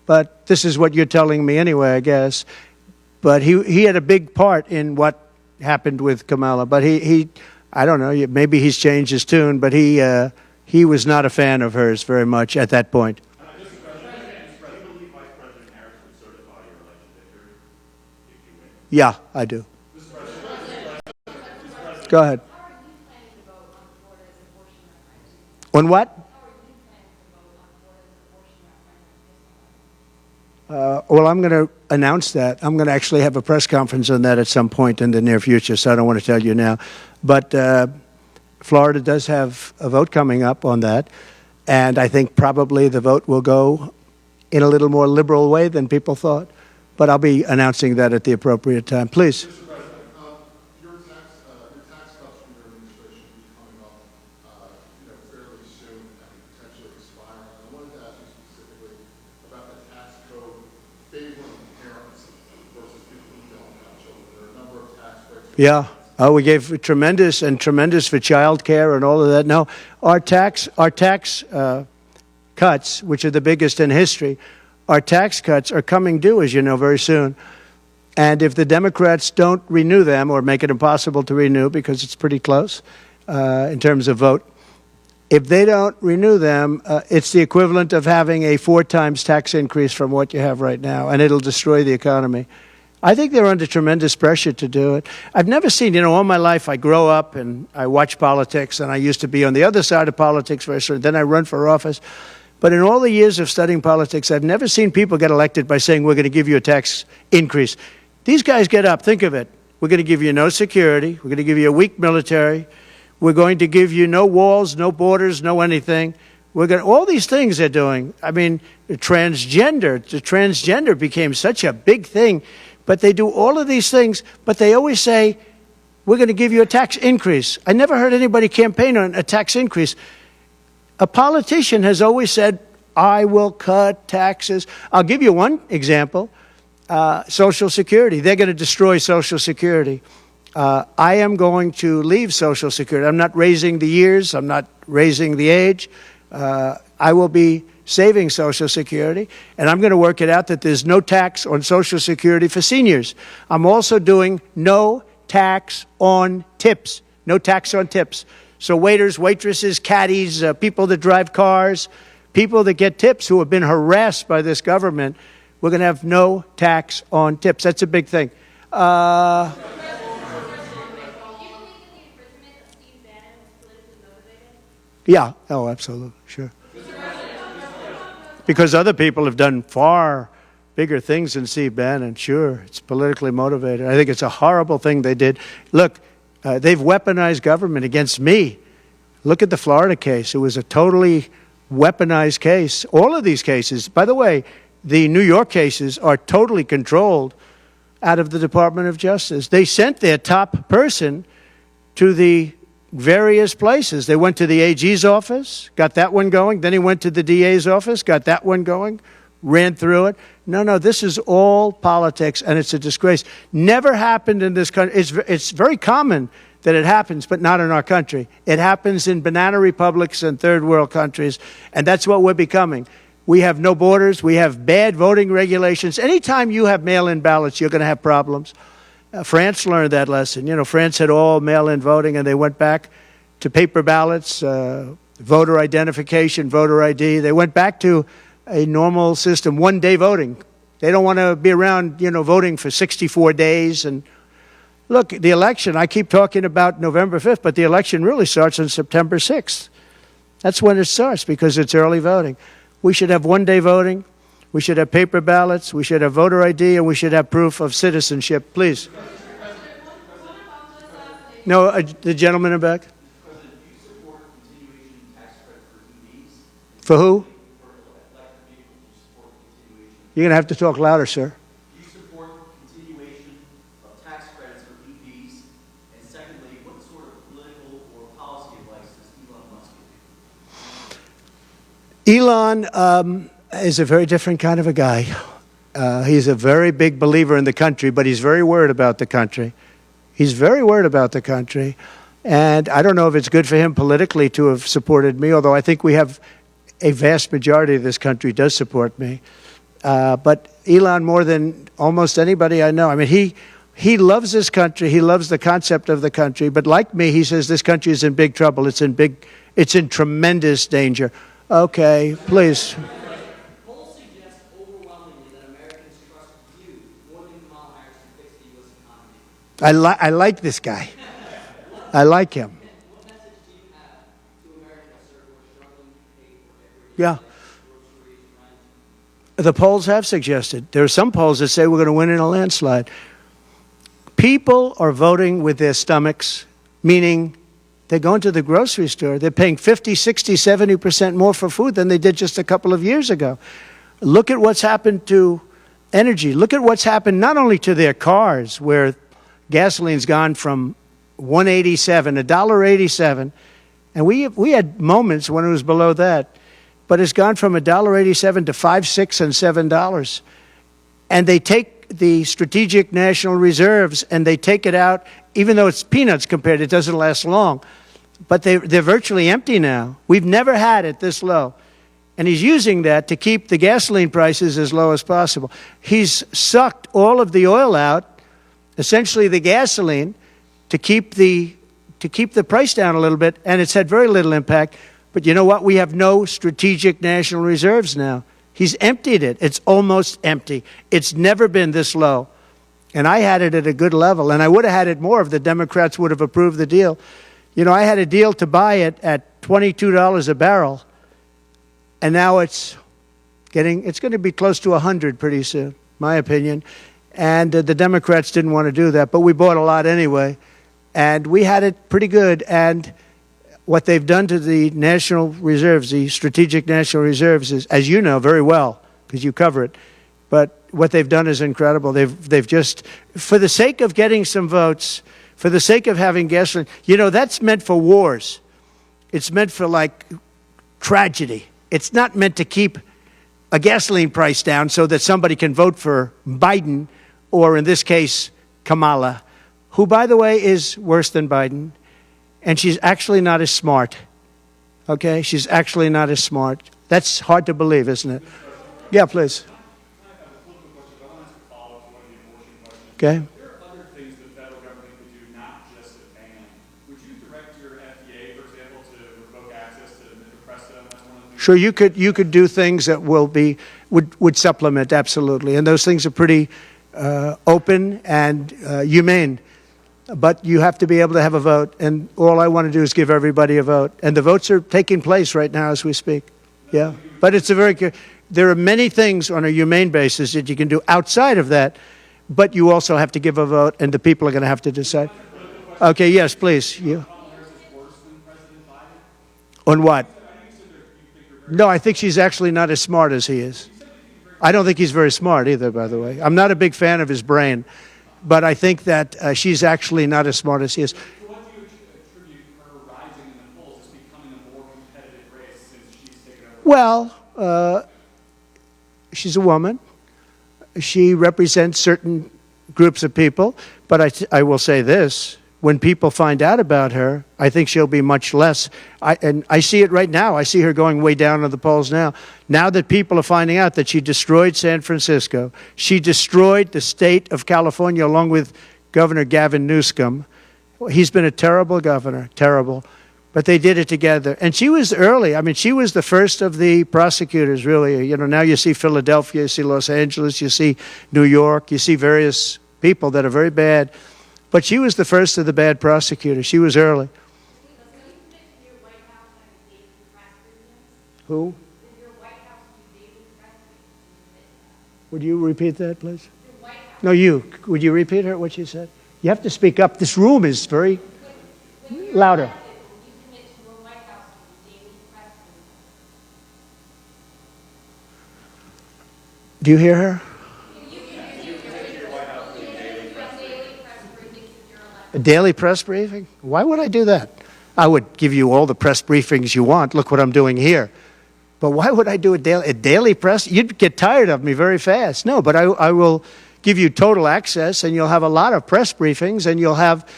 But this is what you're telling me anyway, I guess. But he had a big part in what happened with Kamala. But he I don't know, maybe he's changed his tune, but he was not a fan of hers very much at that point. Do you believe Vice President Harris would certify your election victory if you win? Yeah, I do. Go ahead. How are you planning to vote on Florida's abortion referendum? On what? How are you planning to vote on Florida's abortion referendum? Well, I'm going to announce that. I'm going to actually have a press conference on that at some point in the near future, so I don't want to tell you now. But Florida does have a vote coming up on that, and I think probably the vote will go in a little more liberal way than people thought. But I'll be announcing that at the appropriate time. Please. Mr. President, your tax cuts from your administration will be coming up, fairly soon and potentially expiring. I wanted to ask you specifically about the tax code favoring parents versus people who don't have children. There are a number of tax breaks. Yeah. Oh, we gave tremendous for child care and all of that. No, our tax cuts, which are the biggest in history, our tax cuts are coming due, as you know, very soon. And if the Democrats don't renew them or make it impossible to renew because it's pretty close in terms of vote, if they don't renew them, it's the equivalent of having a 4 times tax increase from what you have right now, and it'll destroy the economy. I think they're under tremendous pressure to do it. I've never seen, all my life I grow up and I watch politics, and I used to be on the other side of politics first, then I run for office. But in all the years of studying politics, I've never seen people get elected by saying, we're going to give you a tax increase. These guys get up, think of it. We're going to give you no security. We're going to give you a weak military. We're going to give you no walls, no borders, no anything. All these things they're doing. I mean, the transgender became such a big thing. But they do all of these things, but they always say, we're going to give you a tax increase. I never heard anybody campaign on a tax increase. A politician has always said, I will cut taxes. I'll give you one example, Social Security. They're going to destroy Social Security. I am going to leave Social Security. I'm not raising the years. I'm not raising the age. I will be saving Social Security, and I'm going to work it out that there's no tax on Social Security for seniors. I'm also doing no tax on tips. No tax on tips. So waiters, waitresses, caddies, people that drive cars, people that get tips who have been harassed by this government, we're going to have no tax on tips. That's a big thing. Do you believe that the imprisonment of Steve Bannon was politically motivated? Yeah. Oh, absolutely. Sure. Mr. because other people have done far bigger things than Steve Bannon. Sure, it's politically motivated. I think it's a horrible thing they did. Look, they've weaponized government against me. Look at the Florida case. It was a totally weaponized case. All of these cases, by the way, the New York cases are totally controlled out of the Department of Justice. They sent their top person to the various places. They went to the AG's office, got that one going. Then he went to the DA's office, got that one going, ran through it. No, this is all politics, and it's a disgrace. Never happened in this country. It's very common that it happens, but not in our country. It happens in banana republics and third world countries, and that's what we're becoming. We have no borders. We have bad voting regulations. Anytime you have mail-in ballots, you're going to have problems. France learned that lesson. You know, France had all mail-in voting, and they went back to paper ballots, voter identification, voter ID. They went back to a normal system, one-day voting. They don't want to be around, voting for 64 days. And look, the election, I keep talking about November 5th, but the election really starts on September 6th. That's when it starts because it's early voting. We should have one-day voting. We should have paper ballots. We should have voter ID, and we should have proof of citizenship. Please. No, the gentleman in the back. President, do you support continuation tax credit for EVs? For who? For electric vehicles, do you support continuation? You're going to have to talk louder, sir. Do you support continuation of tax credits for EVs? And secondly, what sort of political or policy advice does Elon Musk give you? Elon is a very different kind of a guy. He's a very big believer in the country, but he's very worried about the country. He's very worried about the country. And I don't know if it's good for him politically to have supported me, although I think we have a vast majority of this country does support me. But Elon, more than almost anybody I know, I mean, he loves this country. He loves the concept of the country. But like me, he says this country is in big trouble. It's in tremendous danger. Okay, please. Polls suggest overwhelmingly that Americans trust you more than Kamala Harris to fix the U.S. economy. I like this guy. I like him. What message do you have to Americans, sir, who are struggling to pay for every Yeah. groceries, rent? The polls have suggested. There are some polls that say we're going to win in a landslide. People are voting with their stomachs, meaning they're going to the grocery store. They're paying 50, 60, 70% more for food than they did just a couple of years ago. Look at what's happened to energy. Look at what's happened not only to their cars, where gasoline's gone from $1.87, $1.87, and we had moments when it was below that, but it's gone from $1.87 to $5, $6, and $7. And they take the strategic national reserves and they take it out, even though it's peanuts compared, it doesn't last long. But they're virtually empty now. We've never had it this low. And he's using that to keep the gasoline prices as low as possible. He's sucked all of the oil out, essentially the gasoline, to keep the price down a little bit, and it's had very little impact. But you know what? We have no strategic national reserves now. He's emptied it. It's almost empty. It's never been this low. And I had it at a good level, and I would have had it more if the Democrats would have approved the deal. You know, I had a deal to buy it at $22 a barrel, and now it's going to be close to 100 pretty soon, my opinion. And the Democrats didn't want to do that, but we bought a lot anyway, and we had it pretty good. And what they've done to the national reserves, the strategic national reserves, is, as you know very well, because you cover it, but what they've done is incredible. They've just, for the sake of getting some votes, for the sake of having gasoline, you know, that's meant for wars. It's meant for, like, tragedy. It's not meant to keep a gasoline price down so that somebody can vote for Biden, or in this case, Kamala, who, by the way, is worse than Biden. And she's actually not as smart. Okay? She's actually not as smart. That's hard to believe, isn't it? Yeah, please. Okay. There are other things the federal government could do, not just a ban. Would you direct your FDA, for example, to revoke access to mifepristone? That's one of the things. Sure, you could do things that would supplement, absolutely. And those things are pretty open and humane. But you have to be able to have a vote, and all I want to do is give everybody a vote. And the votes are taking place right now as we speak. Yeah, but it's a very there are many things on a humane basis that you can do outside of that, but you also have to give a vote, and the people are going to have to decide. Okay, yes, please. You. On what? No, I think she's actually not as smart as he is. I don't think he's very smart either, by the way. I'm not a big fan of his brain, but I think that she's actually not as smart as he is. To what do you attribute her rising in the polls as becoming a more competitive race since she's taken over? Well, she's a woman. She represents certain groups of people, but I will say this. When people find out about her, I think she'll be much less. And I see it right now. I see her going way down in the polls now. Now that people are finding out that she destroyed San Francisco, she destroyed the state of California along with Governor Gavin Newsom. He's been a terrible governor, terrible. But they did it together. And she was early. I mean, she was the first of the prosecutors, really. You know, now you see Philadelphia, you see Los Angeles, you see New York, you see various people that are very bad. But she was the first of the bad prosecutors. She was early. Who? Would you repeat that, please? No, you. Would you repeat her, what she said? You have to speak up. This room is very louder. Do you hear her? A daily press briefing? Why would I do that? I would give you all the press briefings you want. Look what I'm doing here. But why would I do a daily press? You'd get tired of me very fast. No, but I will give you total access, and you'll have a lot of press briefings, and you'll have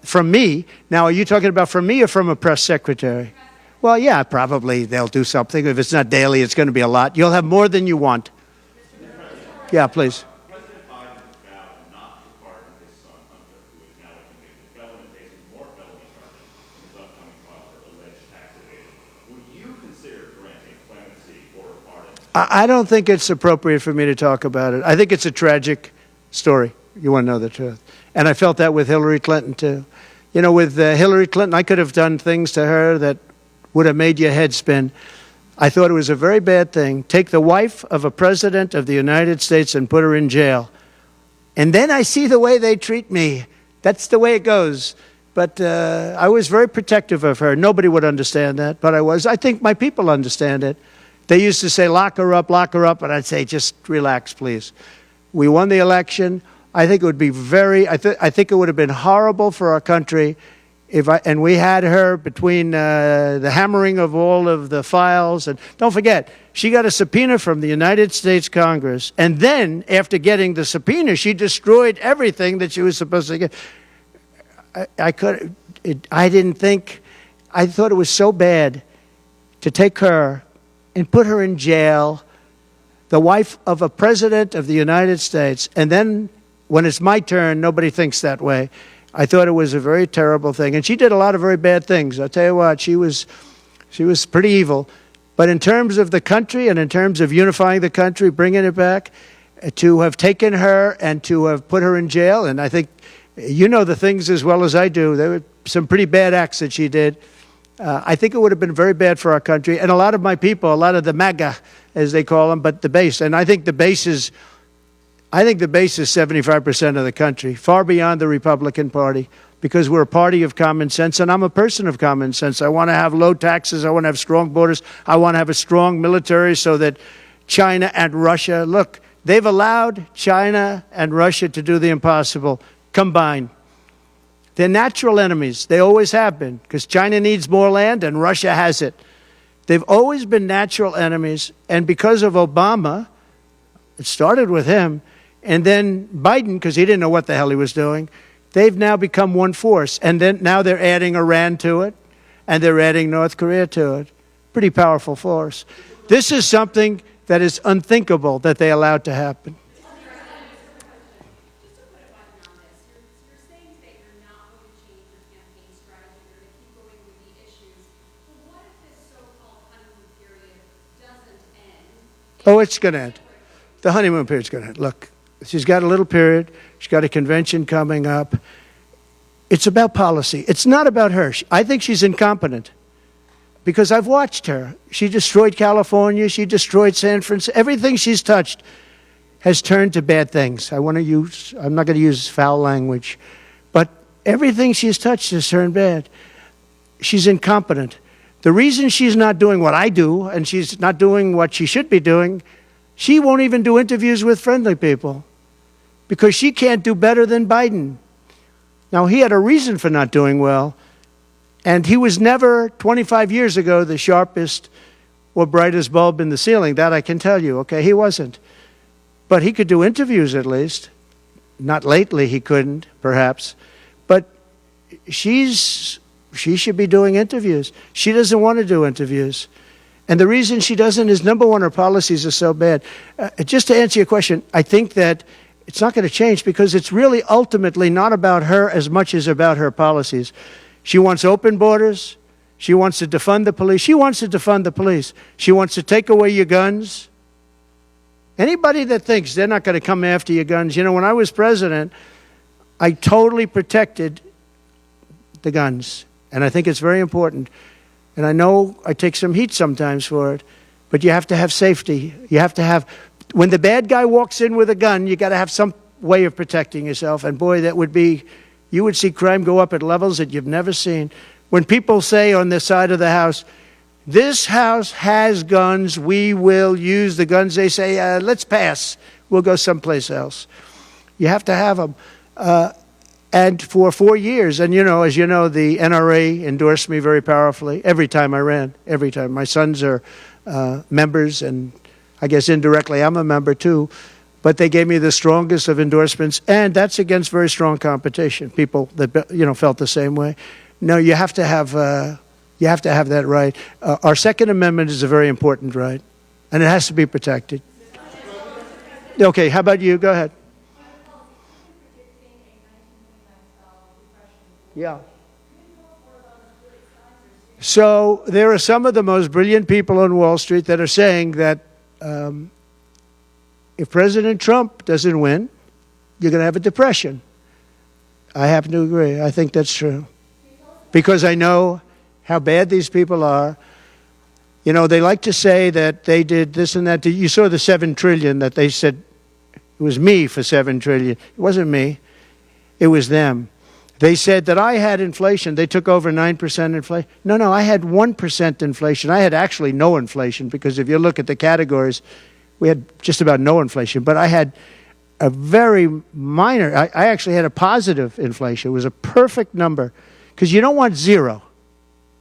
from me. Now, are you talking about from me or from a press secretary? Well, yeah, probably they'll do something. If it's not daily, it's going to be a lot. You'll have more than you want. Yeah, please. President Biden vowed not to pardon his son Hunter, who is now a convicted felon and facing more felony charges in his upcoming trial for alleged tax evasion. Would you consider granting clemency or a pardon? I don't think it's appropriate for me to talk about it. I think it's a tragic story. You want to know the truth. And I felt that with Hillary Clinton, too. You know, with Hillary Clinton, I could have done things to her that would have made your head spin. I thought it was a very bad thing. Take the wife of a president of the United States and put her in jail. And then I see the way they treat me. That's the way it goes. But I was very protective of her. Nobody would understand that, but I was. I think my people understand it. They used to say, lock her up, and I'd say, just relax, please. We won the election. I think it would be I think it would have been horrible for our country and we had her between the hammering of all of the files. And don't forget, she got a subpoena from the United States Congress. And then, after getting the subpoena, she destroyed everything that she was supposed to get. I thought it was so bad to take her and put her in jail, the wife of a president of the United States, and then when it's my turn, nobody thinks that way. I thought it was a very terrible thing. And she did a lot of very bad things. I'll tell you what, she was pretty evil. But in terms of the country and in terms of unifying the country, bringing it back, to have taken her and to have put her in jail, and I think you know the things as well as I do. There were some pretty bad acts that she did. I think it would have been very bad for our country. And a lot of my people, a lot of the MAGA, as they call them, but the base. And I think the base is 75% of the country, far beyond the Republican Party, because we're a party of common sense, and I'm a person of common sense. I want to have low taxes. I want to have strong borders. I want to have a strong military so that China and Russia, look, they've allowed China and Russia to do the impossible combined. They're natural enemies. They always have been, because China needs more land and Russia has it. They've always been natural enemies, and because of Obama, it started with him, and then Biden, because he didn't know what the hell he was doing, they've now become one force. And then now they're adding Iran to it, and they're adding North Korea to it. Pretty powerful force. This is something that is unthinkable that they allowed to happen. Just to put a button on this, you're saying that you're not going to change your campaign strategy, you're going to keep going with the issues. But what if this so-called honeymoon period doesn't end? Oh, it's going to end. The honeymoon period's going to end. Look, she's got a little period. She's got a convention coming up. It's about policy. It's not about her. I think she's incompetent. because I've watched her. She destroyed California. She destroyed San Francisco. Everything she's touched has turned to bad things. I'm not going to use foul language, but everything she's touched has turned bad. She's incompetent. The reason she's not doing what I do, and she's not doing what she should be doing, she won't even do interviews with friendly people because she can't do better than Biden. Now, he had a reason for not doing well, and he was never, 25 years ago, the sharpest or brightest bulb in the ceiling. That I can tell you, okay? He wasn't. But he could do interviews at least. Not lately, he couldn't, perhaps. But she should be doing interviews. She doesn't want to do interviews. And the reason she doesn't is, number one, her policies are so bad. Just to answer your question, I think that it's not going to change because it's really ultimately not about her as much as about her policies. She wants open borders. She wants to defund the police. She wants to defund the police. She wants to take away your guns. Anybody that thinks they're not going to come after your guns, you know, when I was president, I totally protected the guns. And I think it's very important. And I know I take some heat sometimes for it, but you have to have safety. You have to have, when the bad guy walks in with a gun, you got to have some way of protecting yourself. And boy, that would be, you would see crime go up at levels that you've never seen. When people say on this side of the house, this house has guns, we will use the guns, they say, let's pass. We'll go someplace else. You have to have them. And for 4 years, and you know, as you know, the NRA endorsed me very powerfully every time I ran, every time. My sons are members, and I guess indirectly I'm a member too. But they gave me the strongest of endorsements, and that's against very strong competition. People that, you know, felt the same way. No, you have to have that right. Our Second Amendment is a very important right, and it has to be protected. Okay, how about you? Go ahead. Yeah. So there are some of the most brilliant people on Wall Street that are saying that if President Trump doesn't win, you're going to have a depression. I happen to agree. I think that's true. Because I know how bad these people are. You know, they like to say that they did this and that. You saw the $7 trillion that they said it was me for $7 trillion. It wasn't me. It was them. They said that I had inflation. They took over 9% inflation. No, I had 1% inflation. I had actually no inflation because if you look at the categories, we had just about no inflation. But I had a very minor, I actually had a positive inflation. It was a perfect number because you don't want zero.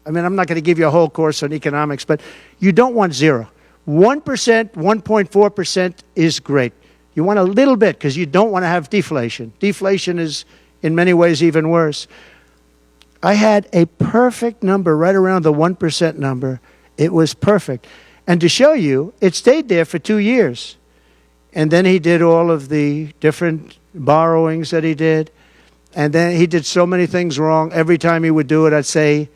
I mean, I'm not going to give you a whole course on economics, but you don't want zero. 1%, 1.4% is great. You want a little bit because you don't want to have deflation. Deflation is, in many ways, even worse. I had a perfect number right around the 1% number. It was perfect. And to show you, it stayed there for 2 years. And then he did all of the different borrowings that he did. And then he did so many things wrong. Every time he would do it, I'd say,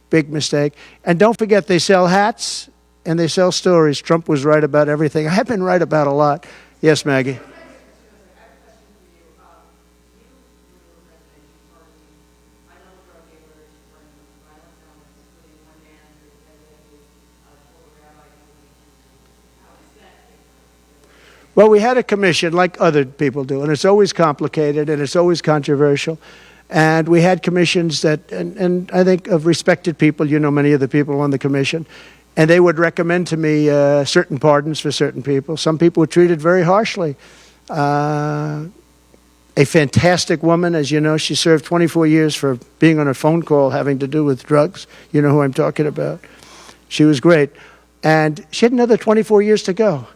big mistake. And don't forget, they sell hats and they sell stories. Trump was right about everything. I've been right about a lot. Yes, Maggie. Well, we had a commission like other people do, and it's always complicated and it's always controversial. And we had commissions that, and I think of respected people, you know many of the people on the commission, and they would recommend to me certain pardons for certain people. Some people were treated very harshly. A fantastic woman, as you know, she served 24 years for being on a phone call having to do with drugs. You know who I'm talking about. She was great. And she had another 24 years to go.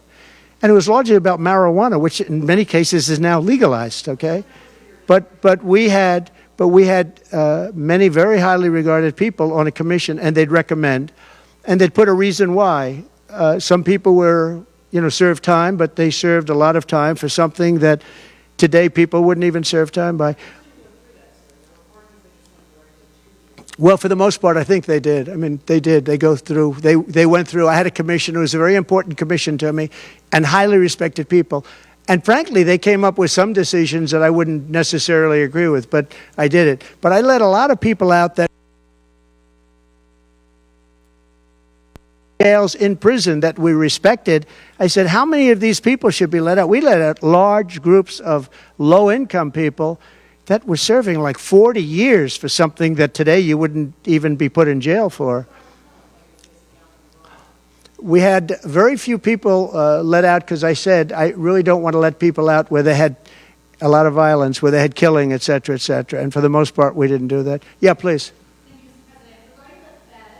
And it was largely about marijuana, which in many cases is now legalized, okay? But we had many very highly regarded people on a commission, and they'd recommend, and they'd put a reason why. Some people were, you know, served time, but they served a lot of time for something that today people wouldn't even serve time by. Well, for the most part, I think they did. I mean, they did. They go through. They went through. I had a commission. It was a very important commission to me, and highly respected people. And frankly, they came up with some decisions that I wouldn't necessarily agree with, but I did it. But I let a lot of people out that jails in prison that we respected. I said, how many of these people should be let out? We let out large groups of low-income people that were serving like 40 years for something that today you wouldn't even be put in jail for. We had very few people let out because I said I really don't want to let people out where they had a lot of violence, where they had killing, et cetera, et cetera. And for the most part, we didn't do that. Yeah, please. Thank you, Mr. President. Regarding the Fed,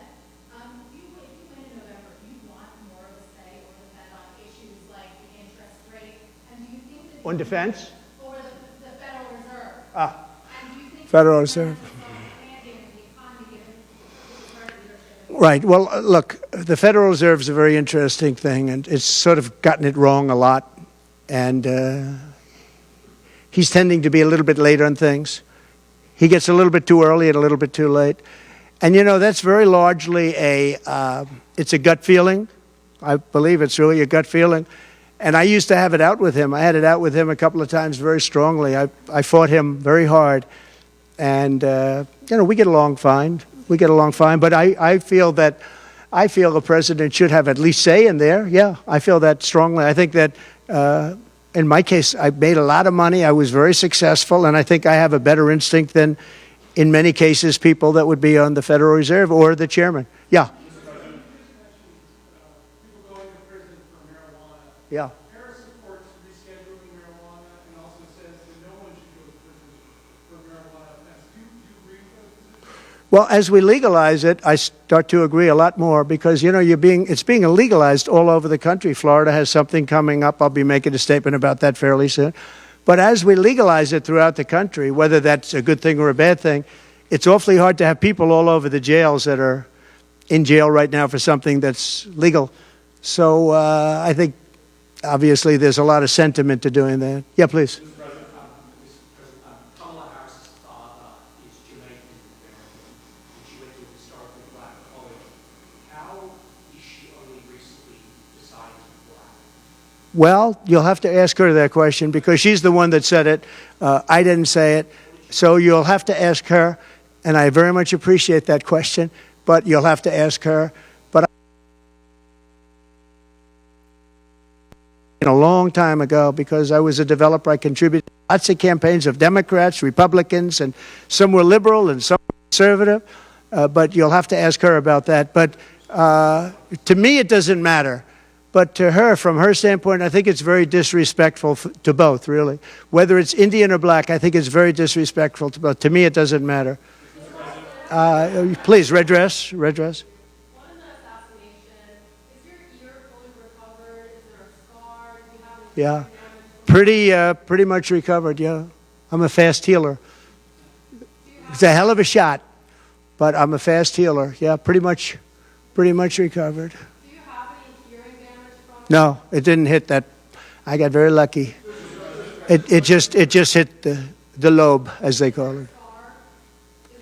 if you win in November, do you want more of a say over the Fed on issues like the interest rate? And do you think that On defense? over the Federal Reserve? And do you think Federal Reserve. expanding the economy given the current leadership? Right. Well, look, the Federal Reserve is a very interesting thing, and it's sort of gotten it wrong a lot. And he's tending to be a little bit late on things. He gets a little bit too early and a little bit too late. And, you know, that's very largely it's a gut feeling. I believe it's really a gut feeling. And I used to have it out with him. I had it out with him a couple of times very strongly. I fought him very hard. And, you know, we get along fine. We get along fine. But I feel that the president should have at least say in there. Yeah, I feel that strongly. I think that in my case, I made a lot of money. I was very successful. And I think I have a better instinct than, in many cases, people that would be on the Federal Reserve or the chairman. Yeah. People going to prison for marijuana. Yeah. Harris supports rescheduling marijuana and also says that no one should go to prison for marijuana offense. Do you agree with those positions? Well, as we legalize it, I start to agree a lot more because, you know, it's being legalized all over the country. Florida has something coming up. I'll be making a statement about that fairly soon. But as we legalize it throughout the country, whether that's a good thing or a bad thing, it's awfully hard to have people all over the jails that are in jail right now for something that's legal. So I think, obviously, there's a lot of sentiment to doing that. Yeah, please. Mr. President, Kamala Harris's father is Jamaican American, and she went to a historically black college. How is she only recently decided to be black? Well, you'll have to ask her that question because she's the one that said it. I didn't say it. So you'll have to ask her, and I very much appreciate that question, but you'll have to ask her. But a long time ago, because I was a developer, I contributed lots of campaigns of Democrats, Republicans, and some were liberal and some were conservative. But you'll have to ask her about that. But to me, it doesn't matter. But to her, from her standpoint, I think it's very disrespectful to both, really. Whether it's Indian or black, I think it's very disrespectful to both. To me, it doesn't matter. Please, red dress, red dress. One in the assassination, is your ear fully recovered? Is there a scar? Do you have any Yeah, damage? pretty much recovered, yeah. I'm a fast healer. It's a hell of a shot, but I'm a fast healer. Yeah, pretty much recovered. Do you have any hearing damage from it? No, it didn't hit that. I got very lucky. It just hit the lobe, as they call it. Is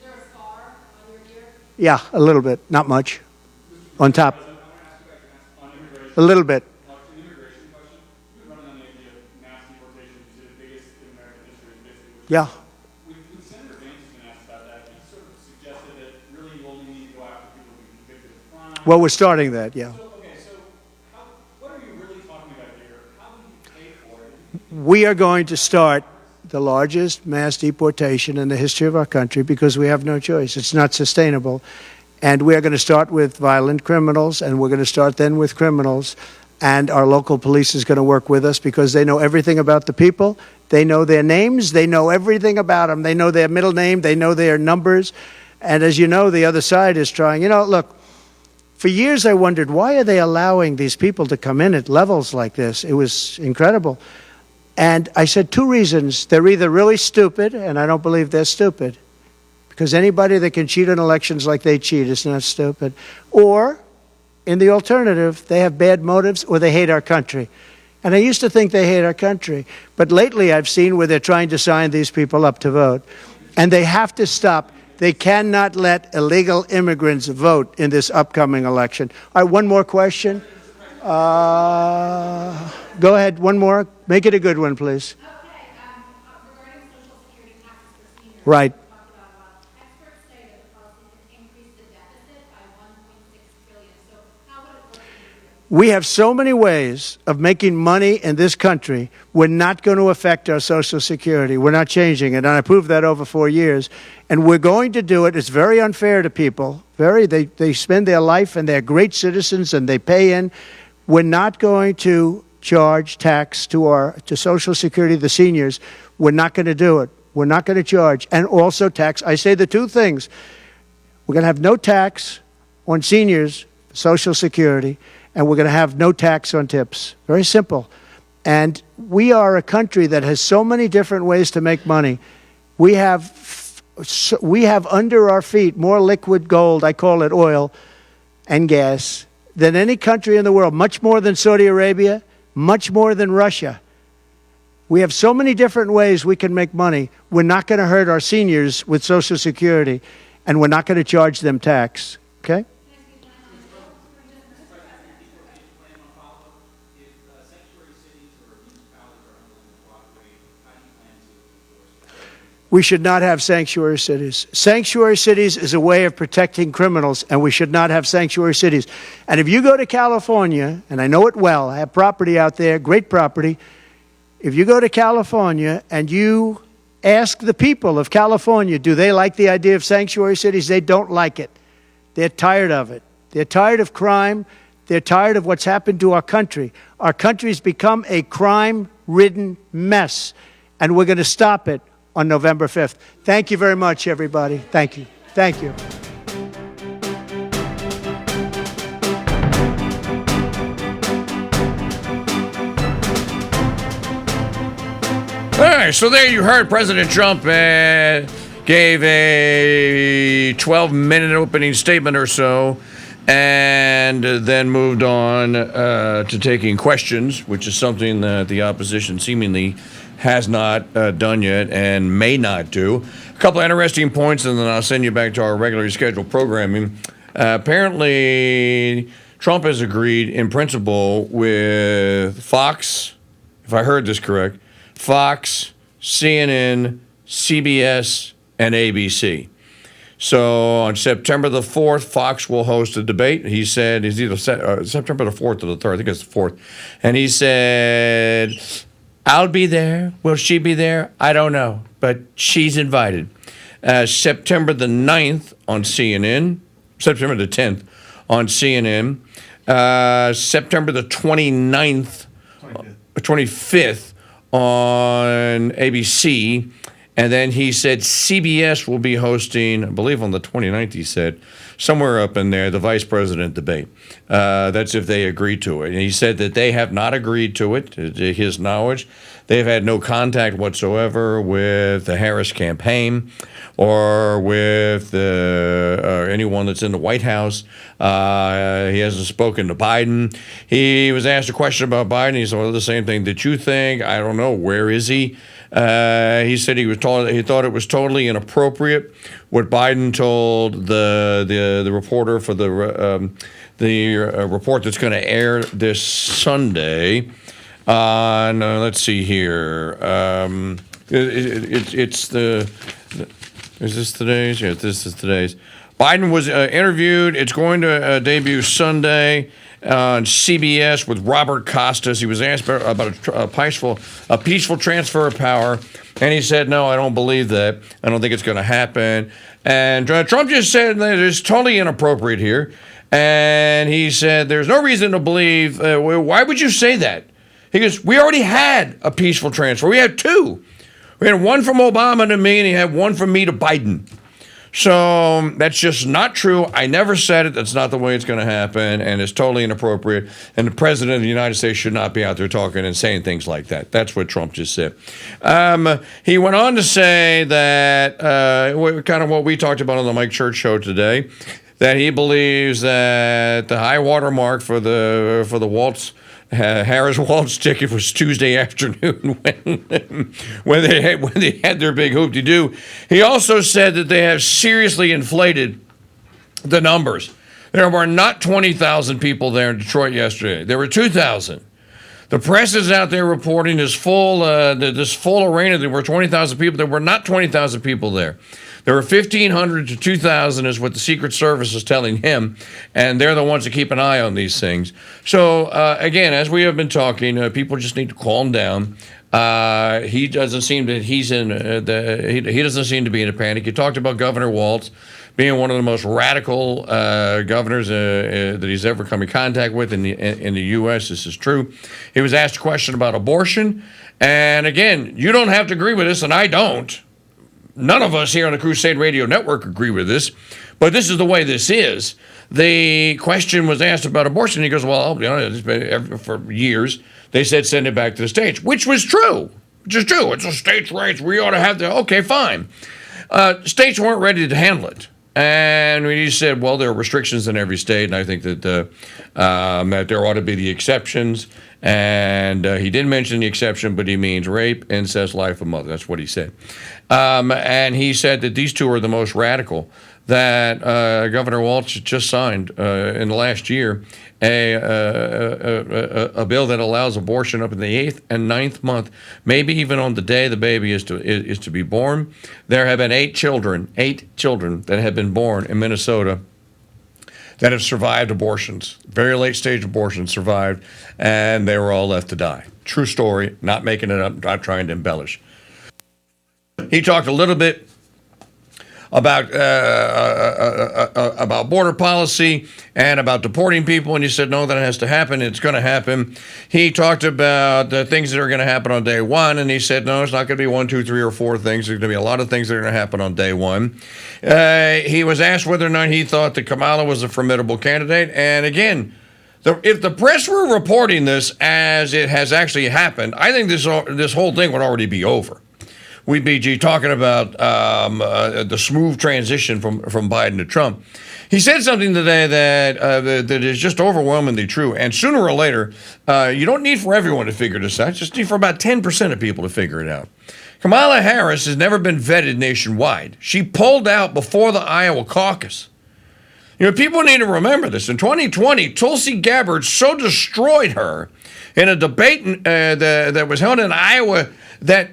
there a scar on your ear? Yeah, a little bit, not much. On top, I want to ask you about on immigration. a little bit. An immigration question. You've been running on the idea of mass deportation to the biggest in American history, basically. Yeah. When Senator Vance has been asked about that, he sort of suggested that really you only need to go after people who've been convicted of crime. Well, we're starting that, yeah. So what are you really talking about here? How will you pay for it? We are going to start the largest mass deportation in the history of our country because we have no choice. It's not sustainable. And we are going to start with violent criminals, and we're going to start then with criminals. And our local police is going to work with us because they know everything about the people. They know their names. They know everything about them. They know their middle name. They know their numbers. And as you know, the other side is trying. You know, look, for years I wondered, why are they allowing these people to come in at levels like this? It was incredible. And I said two reasons. They're either really stupid, and I don't believe they're stupid, because anybody that can cheat on elections like they cheat is not stupid. Or, in the alternative, they have bad motives or they hate our country. And I used to think they hate our country. But lately I've seen where they're trying to sign these people up to vote. And they have to stop. They cannot let illegal immigrants vote in this upcoming election. All right, one more question. Go ahead, one more. Make it a good one, please. Okay, regarding Social Security taxes for seniors. Right. we talked about a lot. Experts say that the policy could increase the deficit by $1.6 trillion. So how would it work We have so many ways of making money in this country. We're not going to affect our Social Security. We're not changing it. And I proved that over 4 years. And we're going to do it. It's very unfair to people. They spend their life and they're great citizens and they pay in. We're not going to charge tax to Social Security, the seniors. We're not going to do it. We're not going to charge. And also tax. I say the two things. We're going to have no tax on seniors, Social Security, and we're going to have no tax on tips. Very simple. And we are a country that has so many different ways to make money. We have under our feet more liquid gold, I call it oil, and gas, than any country in the world, much more than Saudi Arabia, much more than Russia. We have so many different ways we can make money. We're not going to hurt our seniors with Social Security, and we're not going to charge them tax. Okay? We should not have sanctuary cities. Sanctuary cities is a way of protecting criminals, and we should not have sanctuary cities. And if you go to California, and I know it well, I have property out there, great property. If you go to California and you ask the people of California, do they like the idea of sanctuary cities? They don't like it. They're tired of it. They're tired of crime. They're tired of what's happened to our country. Our country's become a crime-ridden mess, and we're going to stop it on November 5th. Thank you very much, everybody. Thank you. Thank you. All right, so there you heard President Trump gave a 12-minute opening statement or so, and then moved on to taking questions, which is something that the opposition seemingly has not done yet and may not do. A couple of interesting points, and then I'll send you back to our regularly scheduled programming. Apparently, Trump has agreed in principle with Fox, if I heard this correct, Fox, CNN, CBS, and ABC. So on September the 4th, Fox will host a debate. He said, it's either September the 4th or the 3rd, I think it's the 4th. And he said, I'll be there. Will she be there? I don't know, but she's invited. September the 9th on CNN, September the 10th on CNN, September the 29th, 25th on ABC, and then he said CBS will be hosting, I believe on the 29th, he said, somewhere up in there, the vice president debate. That's if they agree to it. And he said that they have not agreed to it, to his knowledge. They've had no contact whatsoever with the Harris campaign or with anyone that's in the White House. He hasn't spoken to Biden. He was asked a question about Biden. He said, well, the same thing that you think. I don't know. Where is he? He said he thought it was totally inappropriate what Biden told the reporter for the report that's going to air this Sunday on let's see here. It's the is this today's? Yeah, this is today's. Biden was interviewed. It's going to debut Sunday on CBS with Robert Costas. He was asked about a peaceful transfer of power, and he said, no, I don't believe that. I don't think it's going to happen. And Trump just said that it's totally inappropriate here. And he said, there's no reason to believe. Why would you say that? He goes, we already had a peaceful transfer. We had two. We had one from Obama to me, and he had one from me to Biden. So that's just not true. I never said it. That's not the way it's going to happen, and it's totally inappropriate. And the president of the United States should not be out there talking and saying things like that. That's what Trump just said. He went on to say that kind of what we talked about on the Mike Church show today, that he believes that the high water mark for the Harris Waltz ticket was Tuesday afternoon when they had their big hoop-de-doo. He also said that they have seriously inflated the numbers. There were not 20,000 people there in Detroit yesterday. There were 2,000. The press is out there reporting this full arena. There were 20,000 people. There were not 20,000 people there. There were 1,500 to 2,000 is what the Secret Service is telling him, and they're the ones that keep an eye on these things. So, again, as we have been talking, people just need to calm down. He doesn't seem that he doesn't seem to be in a panic. You talked about Governor Walz being one of the most radical governors that he's ever come in contact with in the U.S. This is true. He was asked a question about abortion, and again, you don't have to agree with this, and I don't. None of us here on the Crusade Radio Network agree with this, but this is the way this is. The question was asked about abortion. He goes, well, it's been for years. They said send it back to the states, which was true. Which is true. It's a states' rights. We ought to have the, okay, fine. States weren't ready to handle it. And he said, well, there are restrictions in every state, and I think that that there ought to be the exceptions. And he didn't mention the exception, but he means rape, incest, life of mother. That's what he said. And he said that these two are the most radical, that Governor Walz just signed in the last year a bill that allows abortion up in the 8th and 9th month, maybe even on the day the baby is to be born. There have been 8 children that have been born in Minnesota that have survived abortions, very late stage abortions survived, and they were all left to die. True story, not making it up, not trying to embellish. He talked a little bit about border policy and about deporting people, and he said, no, that has to happen. It's going to happen. He talked about the things that are going to happen on day one, and he said, no, it's not going to be 1, 2, 3, or 4 things. There's going to be a lot of things that are going to happen on day one. He was asked whether or not he thought that Kamala was a formidable candidate, and again, if the press were reporting this as it has actually happened, I think this whole thing would already be over. We'd be talking about the smooth transition from Biden to Trump. He said something today that is just overwhelmingly true. And sooner or later, you don't need for everyone to figure this out. You just need for about 10% of people to figure it out. Kamala Harris has never been vetted nationwide. She pulled out before the Iowa caucus. You know, people need to remember this. In 2020, Tulsi Gabbard so destroyed her in a debate that was held in Iowa that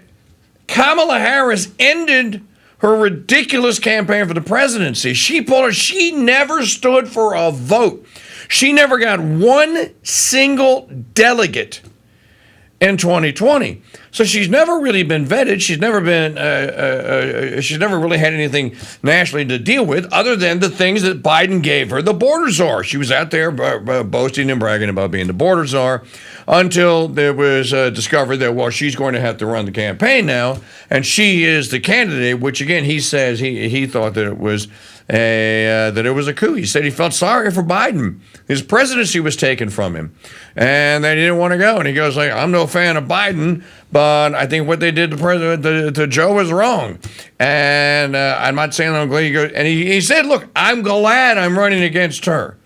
Kamala Harris ended her ridiculous campaign for the presidency. She never stood for a vote. She never got one single delegate in 2020. So she's never really been vetted. She's never really had anything nationally to deal with other than the things that Biden gave her. The border czar. She was out there boasting and bragging about being the border czar until there was discovered that, well, she's going to have to run the campaign now, and she is the candidate, which again, he says he thought that it was a coup. He said he felt sorry for Biden. His presidency was taken from him, and that he didn't want to go. And he goes like, I'm no fan of Biden, but I think what they did to Joe was wrong. And I'm not saying I'm glad he goes. And he said, look, I'm glad I'm running against her.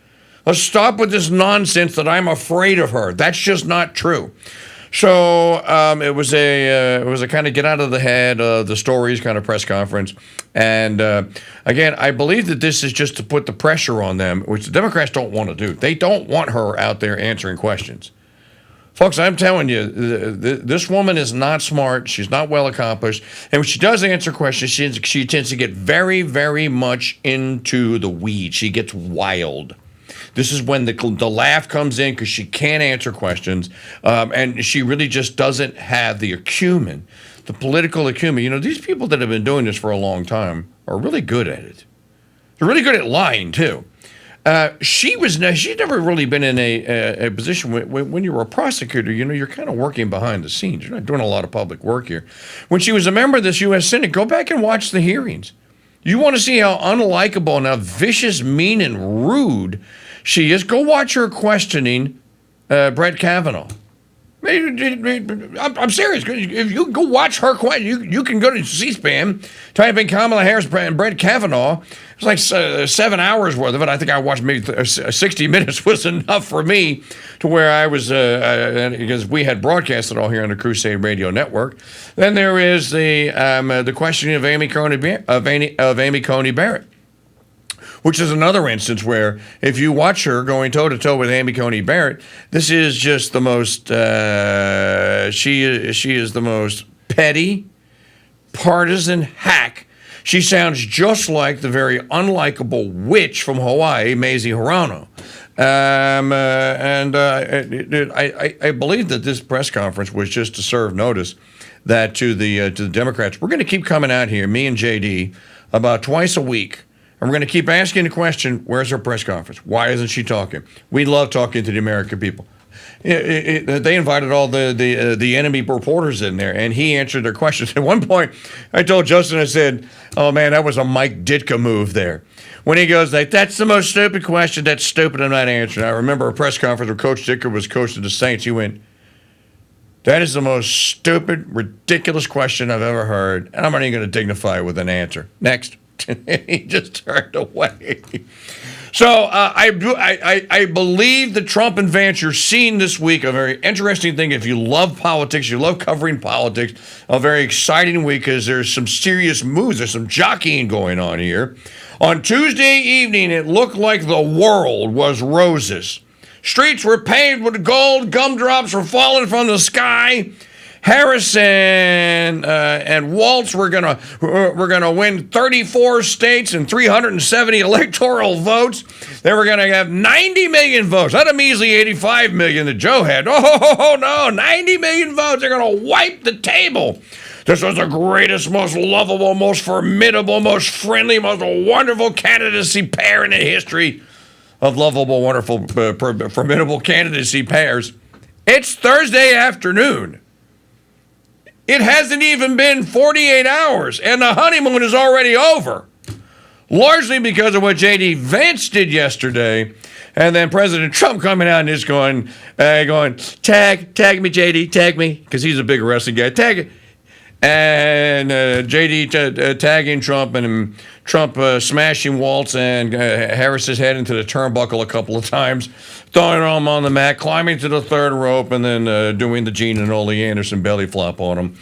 Let's stop with this nonsense that I'm afraid of her. That's just not true. So it was a kind of get out of the head of the stories kind of press conference. And again, I believe that this is just to put the pressure on them, which the Democrats don't want to do. They don't want her out there answering questions. Folks, I'm telling you, this woman is not smart. She's not well accomplished. And when she does answer questions, she tends to get very, very much into the weeds. She gets wild. This is when the laugh comes in because she can't answer questions, and she really just doesn't have the acumen, the political acumen. You know, these people that have been doing this for a long time are really good at it. They're really good at lying, too. She's never really been in a position when you're a prosecutor, you know, you're kind of working behind the scenes. You're not doing a lot of public work here. When she was a member of this U.S. Senate, go back and watch the hearings. You want to see how unlikable and how vicious, mean, and rude she is. Go watch her questioning Brett Kavanaugh. I'm serious. If you go watch her question, you can go to C-SPAN, type in Kamala Harris and Brett Kavanaugh. It's like 7 hours worth of it. I think I watched maybe 60 minutes was enough for me to where I was, because we had broadcast it all here on the Crusade Radio Network. Then there is the questioning of Amy Coney Barrett. which is another instance where if you watch her going toe-to-toe with Amy Coney Barrett, this is just the most, she is the most petty, partisan hack. She sounds just like the very unlikable witch from Hawaii, Mazie Hirono. I believe that this press conference was just to serve notice that to the Democrats, we're going to keep coming out here, me and JD, about twice a week, and we're going to keep asking the question, where's her press conference? Why isn't she talking? We love talking to the American people. They invited all the enemy reporters in there, and he answered their questions. At one point, I told Justin, I said, oh, man, that was a Mike Ditka move there. When he goes like, that's the most stupid question. That's stupid. I'm not answering. I remember a press conference where Coach Ditka was coaching the Saints. He went, that is the most stupid, ridiculous question I've ever heard, and I'm not even going to dignify it with an answer. Next. He just turned away. So I believe that Trump and Vance, you're seeing this week a very interesting thing. If you love politics, you love covering politics, a very exciting week because there's some serious moves. There's some jockeying going on here. On Tuesday evening, it looked like the world was roses. Streets were paved with gold. Gumdrops were falling from the sky. Harrison and Waltz were gonna win 34 states and 370 electoral votes. They were gonna have 90 million votes, not a measly 85 million that Joe had. Oh no, 90 million votes. They're gonna wipe the table. This was the greatest, most lovable, most formidable, most friendly, most wonderful candidacy pair in the history of lovable, wonderful, formidable candidacy pairs. It's Thursday afternoon. It hasn't even been 48 hours, and the honeymoon is already over. Largely because of what J.D. Vance did yesterday, and then President Trump coming out and just going, tag me, J.D., tag me, because he's a big wrestling guy, tag it. And J.D. tagging Trump, and Trump smashing Waltz and Harris's head into the turnbuckle a couple of times, throwing him on the mat, climbing to the third rope, and then doing the Gene and Ole Anderson belly flop on him.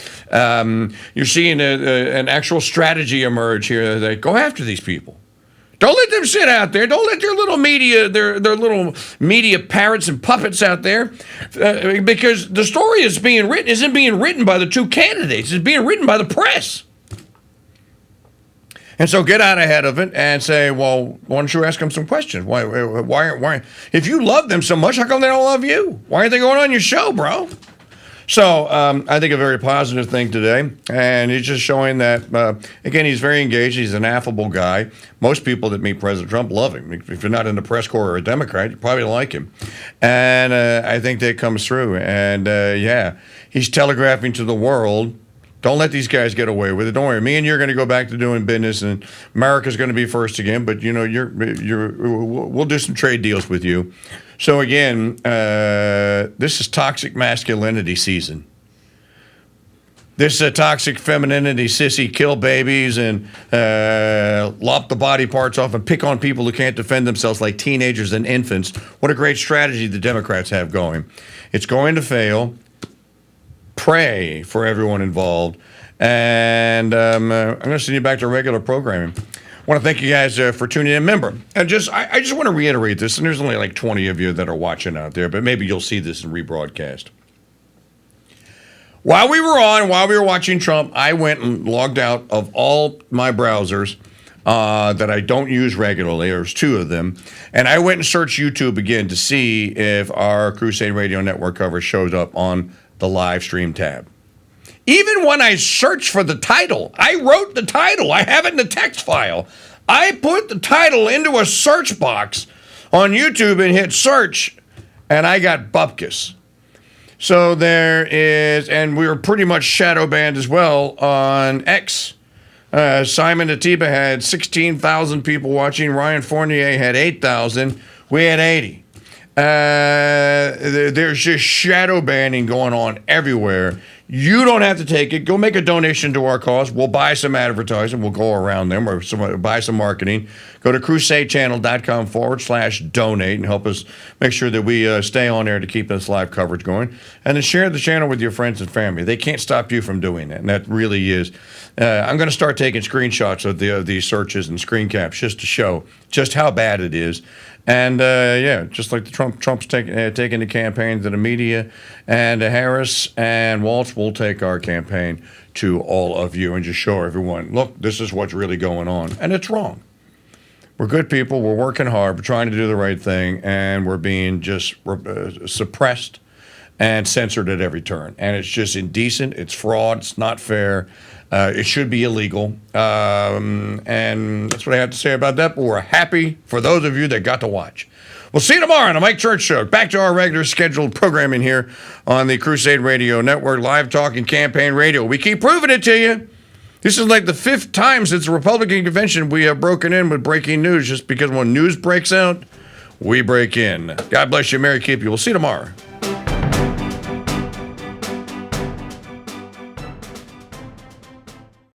You're seeing an actual strategy emerge here. They go after these people. Don't let them sit out there. Don't let their little media parrots and puppets out there, because the story isn't being written by the two candidates. It's being written by the press. And so get out ahead of it and say, well, why don't you ask them some questions? Why? If you love them so much, how come they don't love you? Why aren't they going on your show, bro? So I think a very positive thing today, and he's just showing that, again, he's very engaged. He's an affable guy. Most people that meet President Trump love him. If you're not in the press corps or a Democrat, you probably like him. And I think that comes through. And, yeah, he's telegraphing to the world, don't let these guys get away with it. Don't worry. Me and you're going to go back to doing business, and America's going to be first again. But, you know, we'll do some trade deals with you. So, again, this is toxic masculinity season. This is toxic femininity, sissy, kill babies and lop the body parts off and pick on people who can't defend themselves like teenagers and infants. What a great strategy the Democrats have going. It's going to fail. Pray for everyone involved. And I'm going to send you back to regular programming. I want to thank you guys for tuning in. Remember, I just want to reiterate this, and there's only like 20 of you that are watching out there, but maybe you'll see this in rebroadcast. While we were watching Trump, I went and logged out of all my browsers that I don't use regularly. There's two of them. And I went and searched YouTube again to see if our Crusade Radio Network coverage shows up on the live stream tab. Even when I search for the title, I wrote the title. I have it in the text file. I put the title into a search box on YouTube and hit search, and I got bupkis. So there is, and we were pretty much shadow banned as well on X. Simon Atiba had 16,000 people watching. Ryan Fournier had 8,000. We had 80. There's just shadow banning going on everywhere. You don't have to take it. Go make a donation to our cause. We'll buy some advertising. We'll go around them or buy some marketing. Go to crusadechannel.com/donate and help us make sure that we stay on there to keep this live coverage going. And then share the channel with your friends and family. They can't stop you from doing that. And that really is. I'm going to start taking screenshots of these searches and screen caps just to show just how bad it is. And yeah, just like Trump's taking the campaign to the media, and Harris and Waltz will take our campaign to all of you and just show everyone, look, this is what's really going on. And it's wrong. We're good people. We're working hard. We're trying to do the right thing. And we're being just suppressed and censored at every turn. And it's just indecent. It's fraud. It's not fair. It should be illegal. And that's what I have to say about that. But we're happy for those of you that got to watch. We'll see you tomorrow on the Mike Church Show. Back to our regular scheduled programming here on the Crusade Radio Network, live talking campaign radio. We keep proving it to you. This is like the 5th time since the Republican convention we have broken in with breaking news, just because when news breaks out, we break in. God bless you. Merry keep you. We'll see you tomorrow.